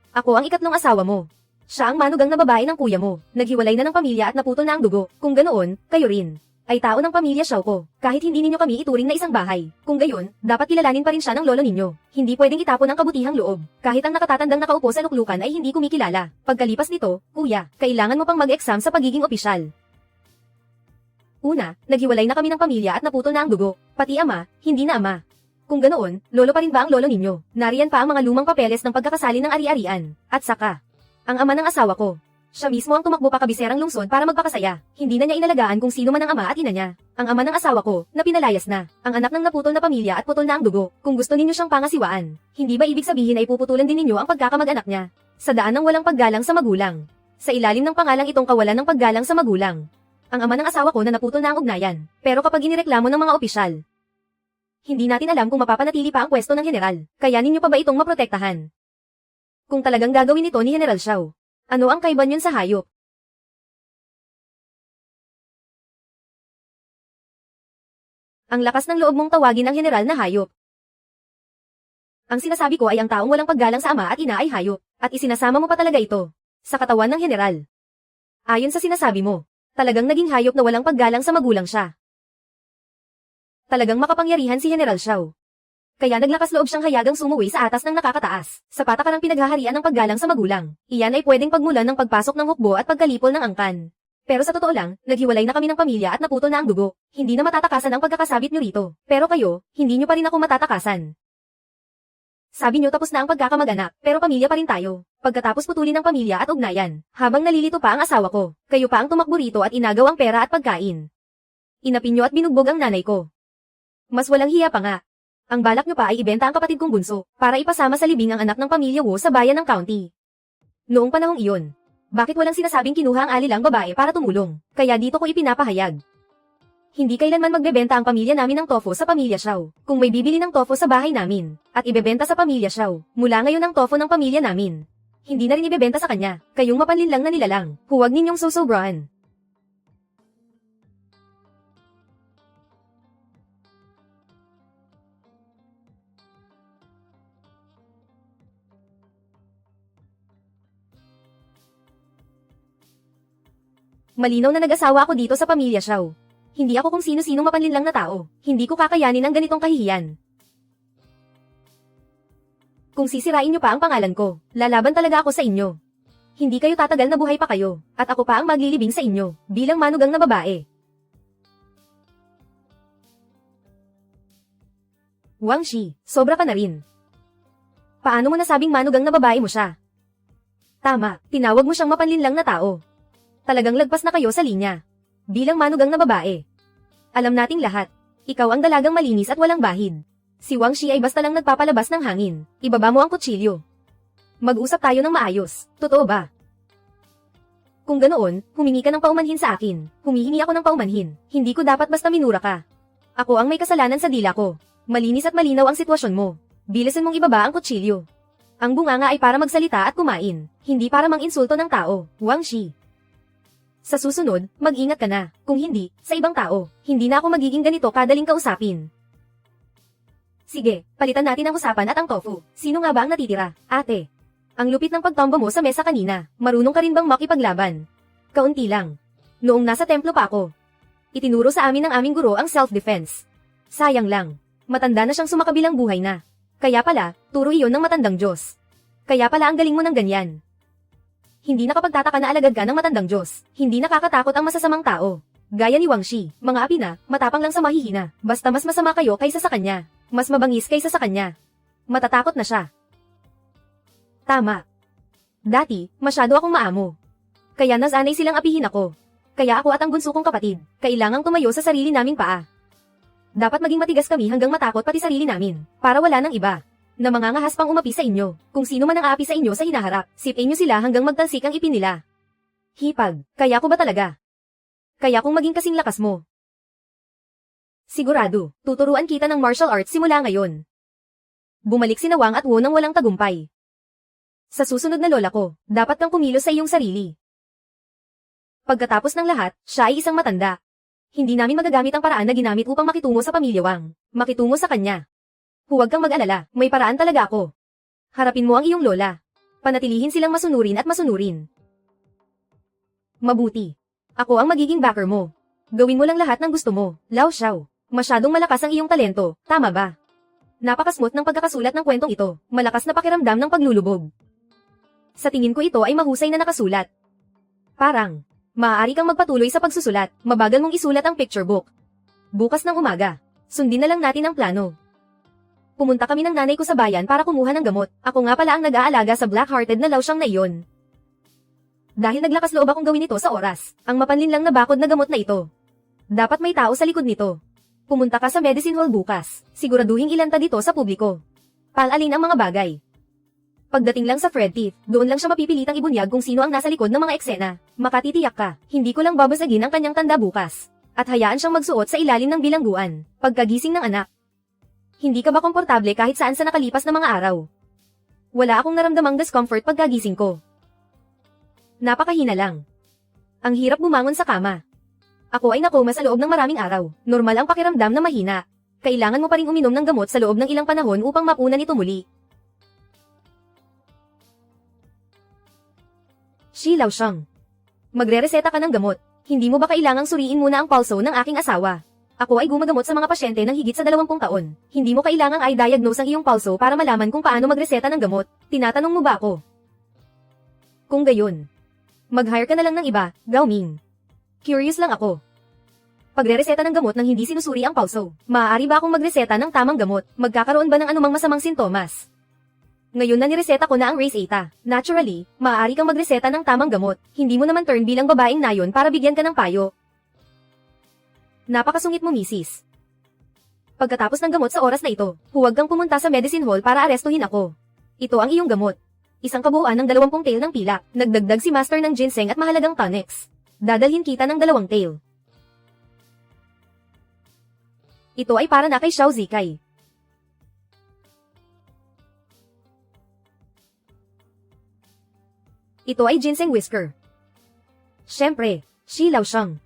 Ako ang ikatlong asawa mo. Siya ang manugang na babae ng kuya mo. Naghiwalay na ng pamilya at naputol na ang dugo. Kung ganoon, kayo rin ay tao ng pamilya Xiao ko, kahit hindi ninyo kami ituring na isang bahay. Kung gayon, dapat kilalanin pa rin siya ng lolo ninyo. Hindi pwedeng itapon ang kabutihang loob. Kahit ang nakatatandang nakaupo sa luklukan ay hindi kumikilala. Pagkalipas nito, kuya, kailangan mo pang mag-exam sa pagiging opisyal. Una, naghiwalay na kami ng pamilya at naputol na ang dugo. Pati ama, hindi na ama. Kung ganoon, lolo pa rin ba ang lolo ninyo? Nariyan pa ang mga lumang papeles ng pagkakasali ng ari-arian. At saka, ang ama ng asawa ko. Siya mismo ang tumakbo pa kabiserang lungsod para magpakasaya. Hindi na niya inalagaan kung sino man ang ama at ina niya. Ang ama ng asawa ko, na pinalayas na. Ang anak ng naputol na pamilya at putol na ang dugo. Kung gusto ninyo siyang pangasiwaan, hindi ba ibig sabihin ay puputulan din ninyo ang pagkakamag-anak niya? Sa daan ng walang paggalang sa magulang. Sa ilalim ng pangalang itong kawalan ng paggalang sa magulang. Ang ama ng asawa ko na naputol na ang ugnayan. Pero kapag inireklamo ng mga opisyal, hindi natin alam kung mapapanatili pa ang pwesto ng general. Kaya ninyo pa ba itong maprotektahan? Kung talagang gagawin ito ni General Xiao, ano ang kaiban yun sa hayop? Ang lakas ng loob mong tawagin ang general na hayop. Ang sinasabi ko ay ang taong walang paggalang sa ama at ina ay hayop, at isinasama mo pa talaga ito sa katawan ng general. Ayon sa sinasabi mo, talagang naging hayop na walang paggalang sa magulang siya. Talagang makapangyarihan si General Xiao. Kaya naglakas loob siyang hayagang sumuwi sa atas ng nakakataas. Sa patakarang pinaghaharian ng paggalang sa magulang, iyan ay pwedeng pagmulan ng pagpasok ng hukbo at pagkalipol ng angkan. Pero sa totoo lang, naghiwalay na kami ng pamilya at naputol na ang dugo. Hindi na matatakasan ang pagkakasabit nyo rito. Pero kayo, hindi nyo pa rin ako matatakasan. Sabi nyo tapos na ang pagkakamag-anak, pero pamilya pa rin tayo. Pagkatapos putulin ng pamilya at ugnayan, habang nalilito pa ang asawa ko, kayo pa ang tumakbo rito at inagaw ang pera at pagkain. Inapin nyo at binugbog ang nanay ko. Mas walang hiya pa nga. Ang balak nyo pa ay ibenta ang kapatid kong bunso, para ipasama sa libing ang anak ng pamilya Wu sa bayan ng county. Noong panahong iyon, bakit walang sinasabing kinuha ang alilang babae para tumulong? Kaya dito ko ipinapahayag. Hindi kailanman magbebenta ang pamilya namin ng tofu sa pamilya Xiao. Kung may bibili ng tofu sa bahay namin, at ibebenta sa pamilya Xiao, mula ngayon ang tofu ng pamilya namin. Hindi na rin ibebenta sa kanya, kayong mapanlinlang na nilalang, huwag ninyong susobrahan. Malinaw na nag-asawa ako dito sa pamilya Xiao. Hindi ako kung sino-sinong mapanlinlang na tao. Hindi ko kakayanin ang ganitong kahihiyan. Kung sisirain niyo pa ang pangalan ko, lalaban talaga ako sa inyo. Hindi kayo tatagal na buhay pa kayo, at ako pa ang maglilibing sa inyo, bilang manugang na babae. Wang Shi, sobra ka na rin. Paano mo nasabing manugang na babae mo siya? Tama, tinawag mo siyang mapanlinlang na tao. Talagang lagpas na kayo sa linya. Bilang manugang na babae. Alam nating lahat, ikaw ang dalagang malinis at walang bahid. Si Wang Shi ay basta lang nagpapalabas ng hangin. Ibaba mo ang kutsilyo. Mag-usap tayo ng maayos. Totoo ba? Kung ganoon, humingi ka ng paumanhin sa akin. Humihingi ako ng paumanhin. Hindi ko dapat basta minura ka. Ako ang may kasalanan sa dila ko. Malinis at malinaw ang sitwasyon mo. Bilisan mong ibaba ang kutsilyo. Ang bunganga ay para magsalita at kumain. Hindi para mang-insulto ng tao, Wang Shi. Sa susunod, mag-ingat ka na. Kung hindi, sa ibang tao, hindi na ako magiging ganito kadaling kausapin. Sige, palitan natin ang usapan at ang tofu. Sino nga ba ang natitira? Ate. Ang lupit ng pagtomba mo sa mesa kanina. Marunong ka rin bang makipaglaban? Kaunti lang. Noong nasa templo pa ako, itinuro sa amin ng aming guro ang self-defense. Sayang lang. Matanda na siyang sumakabilang buhay na. Kaya pala, turo iyon ng matandang Diyos. Kaya pala ang galing mo ng ganyan. Hindi nakapagtataka na alagad ka ng matandang Diyos. Hindi nakakatakot ang masasamang tao. Gaya ni Wang Shi, mga api na, matapang lang sa mahihina. Basta mas masama kayo kaysa sa kanya. Mas mabangis kaysa sa kanya. Matatakot na siya. Tama. Dati, masyado akong maamo. Kaya nasanay silang apihin ako. Kaya ako at ang bunso kong kapatid, kailangang tumayo sa sarili naming paa. Dapat maging matigas kami hanggang matakot pati sarili namin, para wala nang iba na mangangahas pang umapi sa inyo. Kung sino man ang aapi sa inyo sa hinaharap, sipin nyo sila hanggang magtalsik ang ipin nila. Hipag, kaya ko ba talaga? Kaya kung maging kasing lakas mo. Sigurado, tuturuan kita ng martial arts simula ngayon. Bumalik si Nawang at Wu nang walang tagumpay. Sa susunod na lola ko, dapat kang kumilos sa iyong sarili. Pagkatapos ng lahat, siya ay isang matanda. Hindi namin magagamit ang paraan na ginamit upang makitungo sa pamilya Wang. Makitungo sa kanya. Huwag kang mag-alala, may paraan talaga ako. Harapin mo ang iyong lola. Panatilihin silang masunurin at masunurin. Mabuti. Ako ang magiging backer mo. Gawin mo lang lahat ng gusto mo, Lao Xiao. Masyadong malakas ang iyong talento, tama ba? Napakasmooth ng pagkakasulat ng kwentong ito, malakas na pakiramdam ng paglulubog. Sa tingin ko ito ay mahusay na nakasulat. Parang, maaari kang magpatuloy sa pagsusulat, mabagal mong isulat ang picture book. Bukas ng umaga, sundin na lang natin ang plano. Pumunta kami ng nanay ko sa bayan para kumuha ng gamot. Ako nga pala ang nag-aalaga sa black-hearted na Laoxiang na iyon. Dahil naglakas loob akong gawin ito sa oras, ang mapanlinlang na bakod na gamot na ito. Dapat may tao sa likod nito. Pumunta ka sa medicine hall bukas, siguraduhin ilanta dito sa publiko. Palalin ang mga bagay. Pagdating lang sa Fred Teeth, doon lang siya mapipilitang ibunyag kung sino ang nasa likod ng mga eksena. Makatitiyak ka, hindi ko lang babasagin ang kanyang tanda bukas. At hayaan siyang magsuot sa ilalim ng bilangguan, pagkagising ng anak. Hindi ka ba komportable kahit saan sa nakalipas na mga araw? Wala akong naramdamang discomfort pagkagising ko. Napakahina lang. Ang hirap bumangon sa kama. Ako ay nakoma sa loob ng maraming araw. Normal ang pakiramdam na mahina. Kailangan mo pa ring uminom ng gamot sa loob ng ilang panahon upang mapunan ito muli. Shi Laoxiang. Magre-reseta ka ng gamot. Hindi mo ba kailangang suriin muna ang pulso ng aking asawa? Ako ay gumagamot sa mga pasyente ng higit sa 20 taon. Hindi mo kailangang i-diagnose ang iyong pulso para malaman kung paano magreseta ng gamot. Tinatanong mo ba ako? Kung gayon, mag-hire ka na lang ng iba, Gao Ming. Curious lang ako. Pagre-reseta ng gamot nang hindi sinusuri ang pulso, maaari ba akong magreseta ng tamang gamot? Magkakaroon ba ng anumang masamang sintomas? Ngayon na nireseta ko na ang Race Eta. Naturally, maaari kang magreseta ng tamang gamot. Hindi mo naman turn bilang babaeng nayon para bigyan ka ng payo. Napakasungit mo, misis. Pagkatapos ng gamot sa oras na ito, huwag kang pumunta sa medicine hall para arestuhin ako. Ito ang iyong gamot. Isang kabuuan ng 20 tail ng pilak. Nagdagdag si master ng ginseng at mahalagang tonics. Dadalhin kita ng 2 tail. Ito ay para na kay Xiao Zikai. Ito ay ginseng whisker. Siyempre, Shi Laoxiang.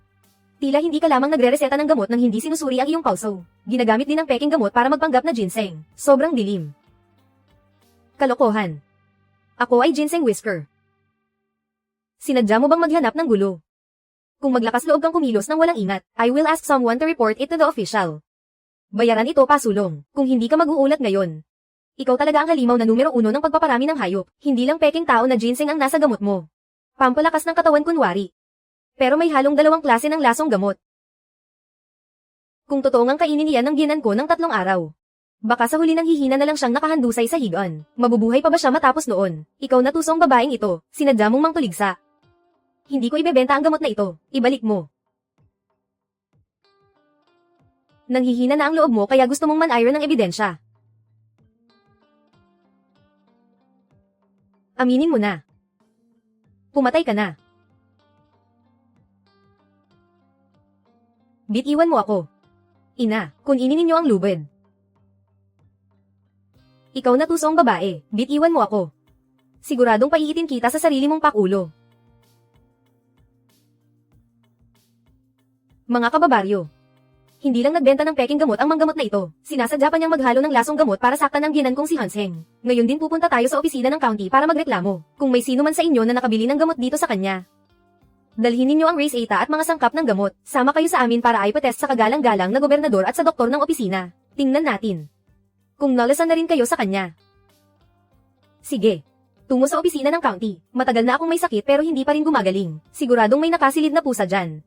Tila hindi ka lamang nagre-reseta ng gamot nang hindi sinusuri ang iyong pulso. Ginagamit din ang peking gamot para magpanggap na ginseng. Sobrang dilim. Kalokohan. Ako ay ginseng whisker. Sinadya mo bang maghanap ng gulo? Kung maglakas loob kang kumilos ng walang ingat, I will ask someone to report it to the official. Bayaran ito pasulong, kung hindi ka mag-uulat ngayon. Ikaw talaga ang halimaw na numero 1 ng pagpaparami ng hayop, hindi lang peking tao na ginseng ang nasa gamot mo. Pampalakas ng katawan kunwari. Pero may halong 2 klase ng lasong gamot. Kung totoo ngang kainin niyan ng ginan ko ng 3 araw. Baka sa huli nang hihina na lang siyang nakahandusay sa higaan. Mabubuhay pa ba siya matapos noon? Ikaw na tusong babaeng ito, sinadya mong mangtuligsa. Hindi ko ibebenta ang gamot na ito, ibalik mo. Nanghihina na ang loob mo kaya gusto mong man-iron ng ebidensya. Aminin mo na. Pumatay ka na. Bitiwan mo ako. Ina, kuninin ninyo ang lubid. Ikaw na tusong babae, bitiwan mo ako. Siguradong paiitin kita sa sarili mong pakulo. Mga kababaryo. Hindi lang nagbenta ng peking gamot ang manggamot na ito. Sinasadya pa niyang maghalo ng lasong gamot para saktan ang ginan kong si Hanseng. Ngayon din pupunta tayo sa opisina ng county para magreklamo. Kung may sino man sa inyo na nakabili ng gamot dito sa kanya. Dalhin ninyo ang Race Eta at mga sangkap ng gamot. Sama kayo sa amin para ipatest sa kagalang-galang na gobernador at sa doktor ng opisina. Tingnan natin. Kung nalasan na rin kayo sa kanya. Sige. Tungo sa opisina ng county. Matagal na akong may sakit pero hindi pa rin gumagaling. Siguradong may nakasilid na pusa dyan.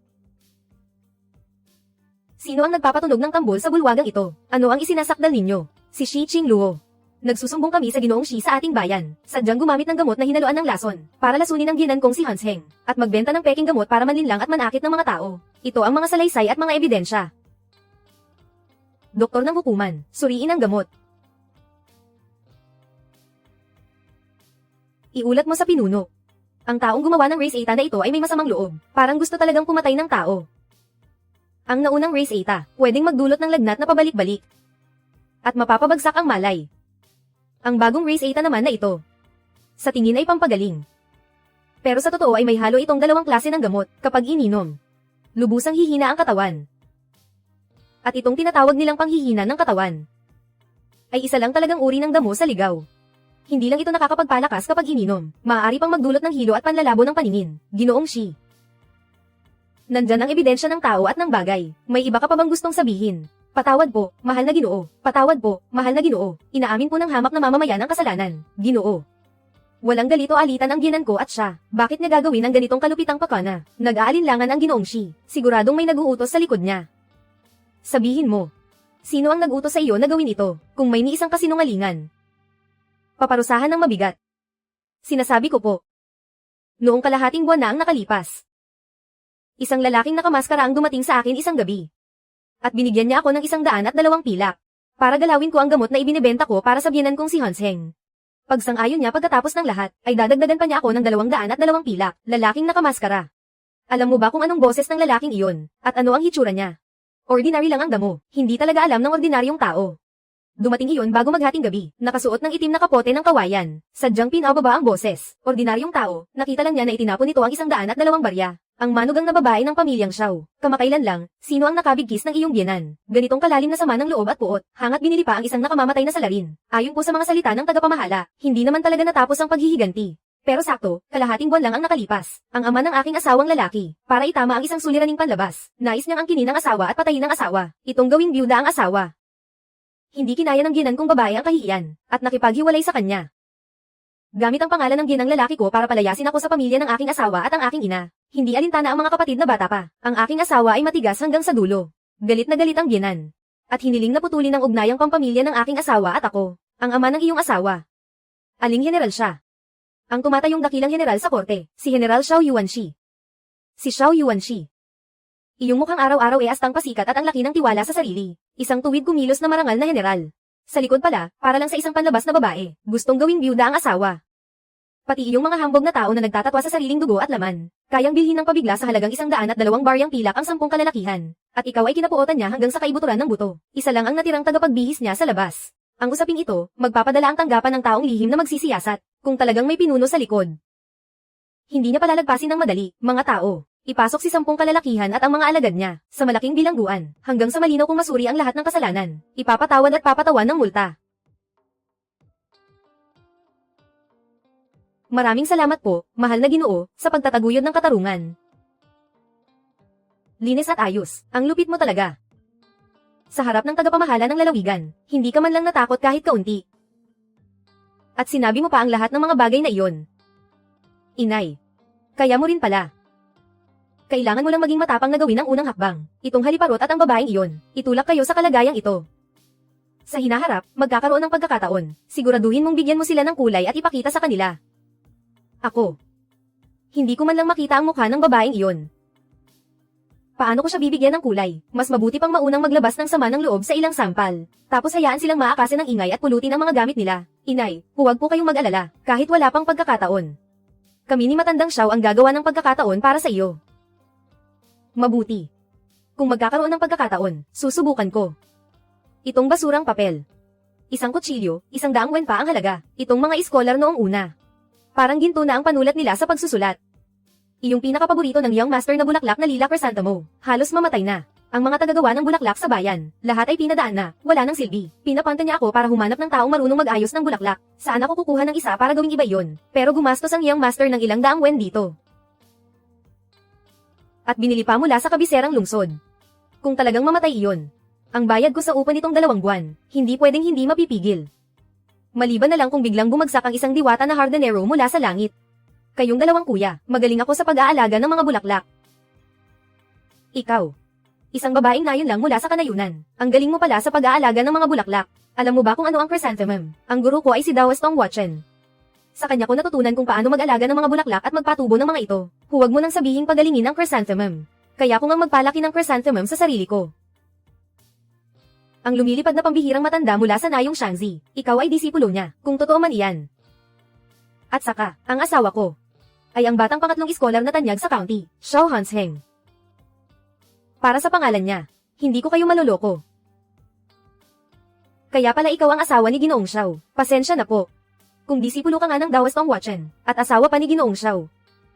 Sino ang nagpapatunog ng tambol sa bulwagang ito? Ano ang isinasakdal ninyo? Si Shi Qingluo. Nagsusumbong kami sa Ginoong Shi sa ating bayan. Sadyang gumamit ng gamot na hinaluan ng lason, para lasunin ang biyenan kong si Hansheng, at magbenta ng peking gamot para manlinlang at manakit ng mga tao. Ito ang mga salaysay at mga ebidensya. Doktor ng hukuman, suriin ang gamot. Iulat mo sa pinuno. Ang taong gumawa ng race 8 na ito ay may masamang loob. Parang gusto talagang pumatay ng tao. Ang naunang race 8, pwedeng magdulot ng lagnat na pabalik-balik. At mapapabagsak ang malay. Ang bagong race 8 naman na ito, sa tingin ay pampagaling. Pero sa totoo ay may halo itong dalawang klase ng gamot kapag ininom. Lubusang hihina ang katawan. At itong tinatawag nilang panghihina ng katawan ay isa lang talagang uri ng damo sa ligaw. Hindi lang ito nakakapagpalakas kapag ininom, maaari pang magdulot ng hilo at panlalabo ng paningin. Ginoong Shi. Nandyan ang ebidensya ng tao at ng bagay. May iba ka pa bang gustong sabihin? Patawad po, mahal na Ginoo. Patawad po, mahal na Ginoo. Inaamin po ng hamak na mamamayan ang kasalanan. Ginoo. Walang galito alitan ang ginan ko at siya. Bakit niya gagawin ang ganitong kalupitang pakana? Nag-aalinlangan ang Ginoong Shi. Siguradong may nag-uutos sa likod niya. Sabihin mo. Sino ang nag-utos sa iyo na gawin ito, kung may ni isang kasinungalingan? Paparusahan ng mabigat. Sinasabi ko po. Noong kalahating buwan na ang nakalipas. Isang lalaking nakamaskara ang dumating sa akin isang gabi. At binigyan niya ako ng 102 pilak. Para galawin ko ang gamot na ibinebenta ko para sa biyenan kong si Hansheng. Pagsang-ayon niya pagkatapos ng lahat, ay dadagdagan pa niya ako ng 202 pilak, lalaking nakamaskara. Alam mo ba kung anong boses ng lalaking iyon, at ano ang hitsura niya? Ordinary lang ang damo, hindi talaga alam ng ordinaryong tao. Dumating iyon bago maghating gabi, nakasuot ng itim na kapote ng kawayan. Sadyang pinababa ang boses. Ordinaryong tao, nakita lang niya na itinapon nito ang 102 barya. Ang manugang na babae ng pamilyang Xiao. Kamakailan lang, sino ang nakabigkis ng iyong biyenan? Ganitong kalalim na sama ng loob at puot, hangat binili pa ang isang nakamamatay na salarin. Ayon po sa mga salita ng tagapamahala, hindi naman talaga natapos ang paghihiganti. Pero sakto, kalahating buwan lang ang nakalipas. Ang ama ng aking asawang lalaki, para itama ang isang suliraning panlabas, nais niyang angkinin ang asawa at patayin ang asawa. Itong gawing byuda ang asawa. Hindi kinaya ng biyenan kong babae ang kahihiyan, at nakipaghiwalay sa kanya. Gamit ang pangalan ng biyenang lalaki ko para palayasin ako sa pamilya ng aking asawa at ang aking ina. Hindi alintana ang mga kapatid na bata pa. Ang aking asawa ay matigas hanggang sa dulo. Galit na galit ang biyenan. At hiniling na putulin ang ugnayang pampamilya ng aking asawa at ako, ang ama ng iyong asawa. Aling general siya. Ang tumatayong dakilang general sa korte, si General Xiao Yuanxi. Si Xiao Yuanxi. Iyong mukhang araw-araw ay astang pasikat at ang laki ng tiwala sa sarili. Isang tuwid kumilos na marangal na general. Sa likod pala, para lang sa isang panlabas na babae, gustong gawing byuda ang asawa. Pati iyong mga hambog na tao na nagtatatwa sa sariling dugo at laman, kayang bilhin ng pabigla sa halagang 102 baryang pilak ang 10 kalalakihan. At ikaw ay kinapuotan niya hanggang sa kaibuturan ng buto. Isa lang ang natirang tagapagbihis niya sa labas. Ang usaping ito, magpapadala ang tanggapan ng taong lihim na magsisiyasat, kung talagang may pinuno sa likod. Hindi niya palalagpasin ng madali, mga tao. Ipasok si 10 kalalakihan at ang mga alagad niya, sa malaking bilangguan, hanggang sa malinaw kung masuri ang lahat ng kasalanan. Ipapatawad at papatawan ng multa. Maraming salamat po, mahal na Ginoo, sa pagtataguyod ng katarungan. Linis at ayos, ang lupit mo talaga. Sa harap ng tagapamahala ng lalawigan, hindi ka man lang natakot kahit kaunti. At sinabi mo pa ang lahat ng mga bagay na iyon. Inay. Kaya mo rin pala. Kailangan mo lang maging matapang na gawin ang unang hakbang. Itong haliparot at ang babaeng iyon, itulak kayo sa kalagayang ito. Sa hinaharap, magkakaroon ng pagkakataon. Siguraduhin mong bigyan mo sila ng kulay at ipakita sa kanila. Ako. Hindi ko man lang makita ang mukha ng babaeng iyon. Paano ko siya bibigyan ng kulay? Mas mabuti pang maunang maglabas ng sama ng loob sa ilang sampal. Tapos hayaan silang maakasin ng ingay at pulutin ang mga gamit nila. Inay, huwag po kayong mag-alala, kahit wala pang pagkakataon. Kami ni Matandang Xiao ang gagawa ng pagkakataon para sa iyo. Mabuti. Kung magkakaroon ng pagkakataon, susubukan ko. Itong basurang papel. Isang kutsilyo, 100 wen pa ang halaga. Itong mga iskolar noong una. Parang ginto na ang panulat nila sa pagsusulat. Iyong pinakapaborito ng young master na bulaklak na lila chrysanthemum. Halos mamatay na. Ang mga tagagawa ng bulaklak sa bayan, lahat ay pinadaan na, wala nang silbi. Pinapanta niya ako para humanap ng taong marunong mag-ayos ng bulaklak. Saan ako kukuha ng isa para gawing iba iyon? Pero gumastos ang young master ng 200 wen dito. At binili pa mula sa kabiserang lungsod. Kung talagang mamatay iyon, ang bayad ko sa upa nitong 2 buwan, hindi pwedeng hindi mapipigil. Maliban na lang kung biglang bumagsak ang isang diwata na hardenero mula sa langit. Kayong 2 kuya, magaling ako sa pag-aalaga ng mga bulaklak. Ikaw. Isang babaeng nayon lang mula sa kanayunan. Ang galing mo pala sa pag-aalaga ng mga bulaklak. Alam mo ba kung ano ang chrysanthemum? Ang guro ko ay si Dawas Tong Watchen. Sa kanya ko natutunan kung paano mag-alaga ng mga bulaklak at magpatubo ng mga ito. Huwag mo nang sabihing pagalingin ang chrysanthemum. Kaya ko ngang magpalaki ng chrysanthemum sa sarili ko. Ang lumilipad na pambihirang matanda mula sa Nayong Shanxi. Ikaw ay disipulo niya, kung totoo man iyan. At saka, ang asawa ko ay ang batang pangatlong iskolar na tanyag sa county, Xiao Hansheng. Para sa pangalan niya, hindi ko kayo maloloko. Kaya pala ikaw ang asawa ni Ginoong Xiao. Pasensya na po. Kung disipulo ka nga ng Dawas Tong Watchen, at asawa pa ni Ginoong Xiao,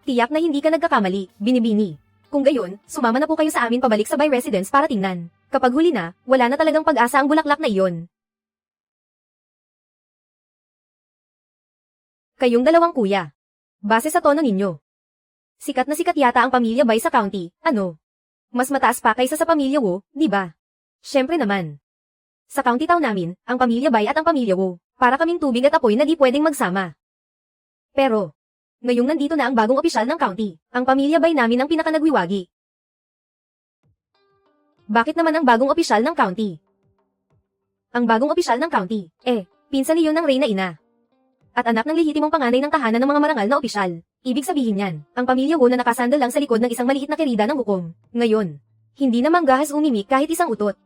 tiyak na hindi ka nagkakamali, binibini. Kung gayon, sumama na po kayo sa amin pabalik sa Bay Residence para tingnan. Kapag huli na, wala na talagang pag-asa ang bulaklak na iyon. Kayong dalawang kuya. Base sa tono ninyo. Sikat na sikat yata ang pamilya Bay sa county, ano? Mas mataas pa kaysa sa pamilya Wu, di ba? Syempre naman. Sa county town namin, ang pamilya Bay at ang pamilya Wu, para kaming tubig at apoy na di pwedeng magsama. Pero, ngayong nandito na ang bagong opisyal ng county, ang pamilya Bay namin ang pinakanagwiwagi. Bakit naman ang bagong opisyal ng county? Ang bagong opisyal ng county, pinsan niyo ng Reyna Ina. At anak ng lehitimong panganay ng tahanan ng mga marangal na opisyal. Ibig sabihin yan, ang pamilya Wu na nakasandal lang sa likod ng isang maliit na kerida ng hukom. Ngayon, hindi na manggahas umimik kahit isang utot.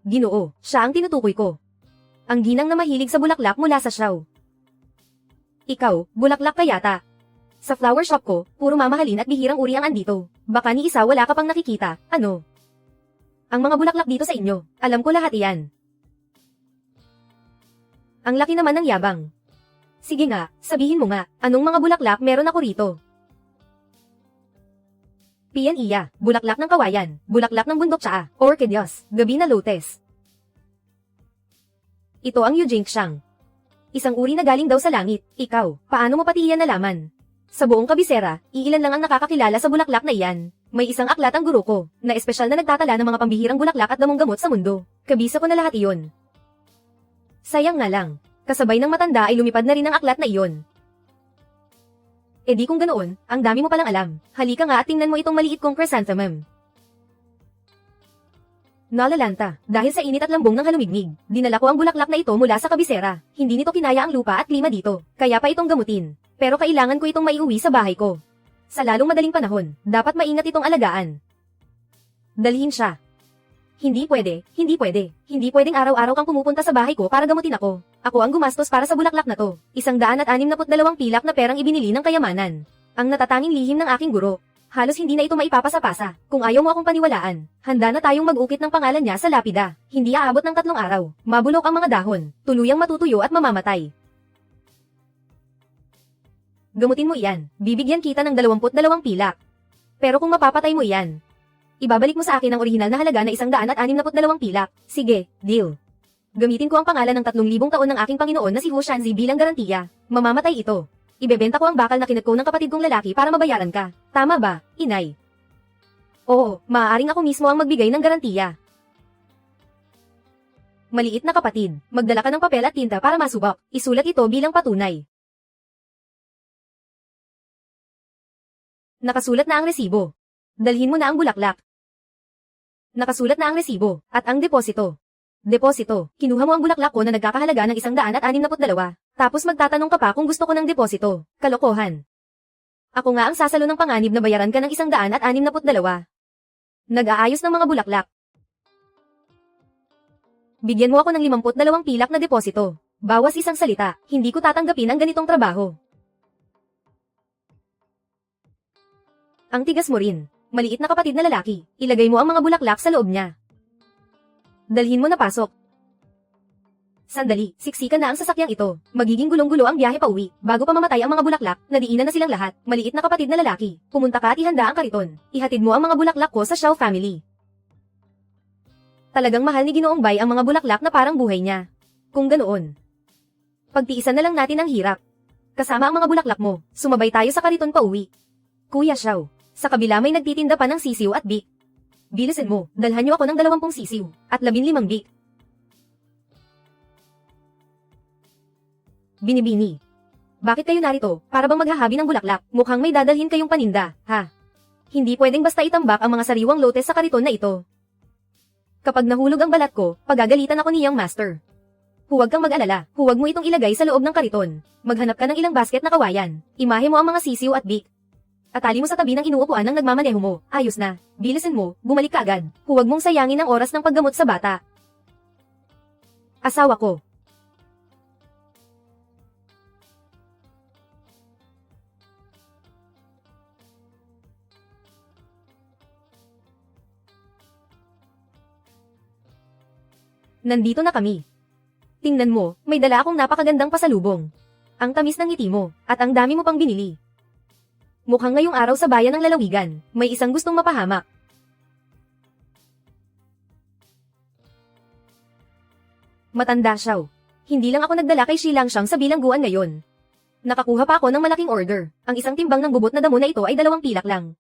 Ginoo, siya ang tinutukoy ko. Ang ginang na mahilig sa bulaklak mula sa Xiao. Ikaw, bulaklak ka yata. Sa flower shop ko, puro mamahalin at bihirang uri ang andito. Baka ni isa wala ka pang nakikita, ano? Ang mga bulaklak dito sa inyo, alam ko lahat iyan. Ang laki naman ng yabang. Sige nga, sabihin mo nga, anong mga bulaklak meron ako rito? Pian-iya, bulaklak ng kawayan, bulaklak ng bundok tsaa, orchideas, gabi na lotus. Ito ang Yujingxiang. Isang uri na galing daw sa langit. Ikaw, paano mo pati iyan nalaman? Sa buong kabisera, iilan lang ang nakakakilala sa bulaklak na iyan. May isang aklat ang guro ko, na espesyal na nagtatala ng mga pambihirang bulaklak at damong gamot sa mundo. Kabisa ko na lahat iyon. Sayang nga lang, kasabay ng matanda ay lumipad na rin ang aklat na iyon. E di kung ganoon, ang dami mo palang alam. Halika nga at tingnan mo itong maliit kong chrysanthemum. Nalalanta, dahil sa init at lambong ng halumigmig, dinala ko ang bulaklak na ito mula sa kabisera. Hindi nito kinaya ang lupa at klima dito, kaya pa itong gamutin. Pero kailangan ko itong maiuwi sa bahay ko. Sa lalong madaling panahon, dapat maingat itong alagaan. Dalhin siya. Hindi pwede, hindi pwede. Hindi pwedeng araw-araw kang pumupunta sa bahay ko para gamutin ako. Ako ang gumastos para sa bulaklak na to. 162 pilak na perang ibinili ng kayamanan. Ang natatanging lihim ng aking guro. Halos hindi na ito maipapasa-pasa. Kung ayaw mo akong paniwalaan, handa na tayong mag-ukit ng pangalan niya sa lapida. Hindi aabot ng 3 araw. Mabulok ang mga dahon, tuluyang matutuyo at mamamatay. Gamutin mo iyan. Bibigyan kita ng 22 pilak. Pero kung mapapatay mo iyan, ibabalik mo sa akin ang orihinal na halaga na 162 pilak. Sige, deal. Gamitin ko ang pangalan ng 3,000 taon ng aking Panginoon na si Hu Shanzi bilang garantiya. Mamamatay ito. Ibebenta ko ang bakal na kinatko ng kapatid kong lalaki para mabayaran ka. Tama ba, inay? Oo, maaaring ako mismo ang magbigay ng garantiya. Maliit na kapatid, magdala ka ng papel at tinta para masubok. Isulat ito bilang patunay. Nakasulat na ang resibo. Dalhin mo na ang bulaklak. Nakasulat na ang resibo, at ang deposito. Deposito, kinuha mo ang bulaklak ko na nagkakahalaga ng 162. Tapos magtatanong ka pa kung gusto ko ng deposito. Kalokohan. Ako nga ang sasalo ng panganib na bayaran ka ng 162. Nag-aayos ng mga bulaklak. Bigyan mo ako ng 52 pilak na deposito. Bawas isang salita, hindi ko tatanggapin ang ganitong trabaho. Ang tigas mo rin. Maliit na kapatid na lalaki. Ilagay mo ang mga bulaklak sa loob niya. Dalhin mo na pasok. Sandali, siksikan na ang sasakyang ito. Magiging gulong-gulo ang biyahe pauwi. Bago pa mamatay ang mga bulaklak, nadiinan na silang lahat. Maliit na kapatid na lalaki. Pumunta ka at ihanda ang kariton. Ihatid mo ang mga bulaklak ko sa Xiao family. Talagang mahal ni Ginoong Bai ang mga bulaklak na parang buhay niya. Kung ganoon, pagtiisan na lang natin ang hirap. Kasama ang mga bulaklak mo, sumabay tayo sa kariton pauwi. Kuya Xiao, sa kabila may nagtitinda pa ng sisiw at bik. Bilisan mo, dalhan niyo ako ng 20 sisiw, at 15 bik. Binibini. Bakit kayo narito? Para bang maghahabi ng bulaklak? Mukhang may dadalhin kayong paninda, ha? Hindi pwedeng basta itambak ang mga sariwang lotes sa kariton na ito. Kapag nahulog ang balat ko, pagagalitan ako niyang master. Huwag kang mag-alala, huwag mo itong ilagay sa loob ng kariton. Maghanap ka ng ilang basket na kawayan. Imahe mo ang mga sisiw at bik. Atali mo sa tabi ng inuupuan ng nagmamaneho mo. Ayos na. Bilisin mo, bumalik ka agad. Huwag mong sayangin ang oras ng paggamot sa bata. Asawa ko. Nandito na kami. Tingnan mo, may dala akong napakagandang pasalubong. Ang tamis ng ngiti mo, at ang dami mo pang binili. Mukhang ngayong araw sa bayan ng lalawigan, may isang gustong mapahamak. Matanda siya. Hindi lang ako nagdala kay Shilang Shang sa bilangguan ngayon. Nakakuha pa ako ng malaking order. Ang isang timbang ng gubot na damo na ito ay 2 pilak lang.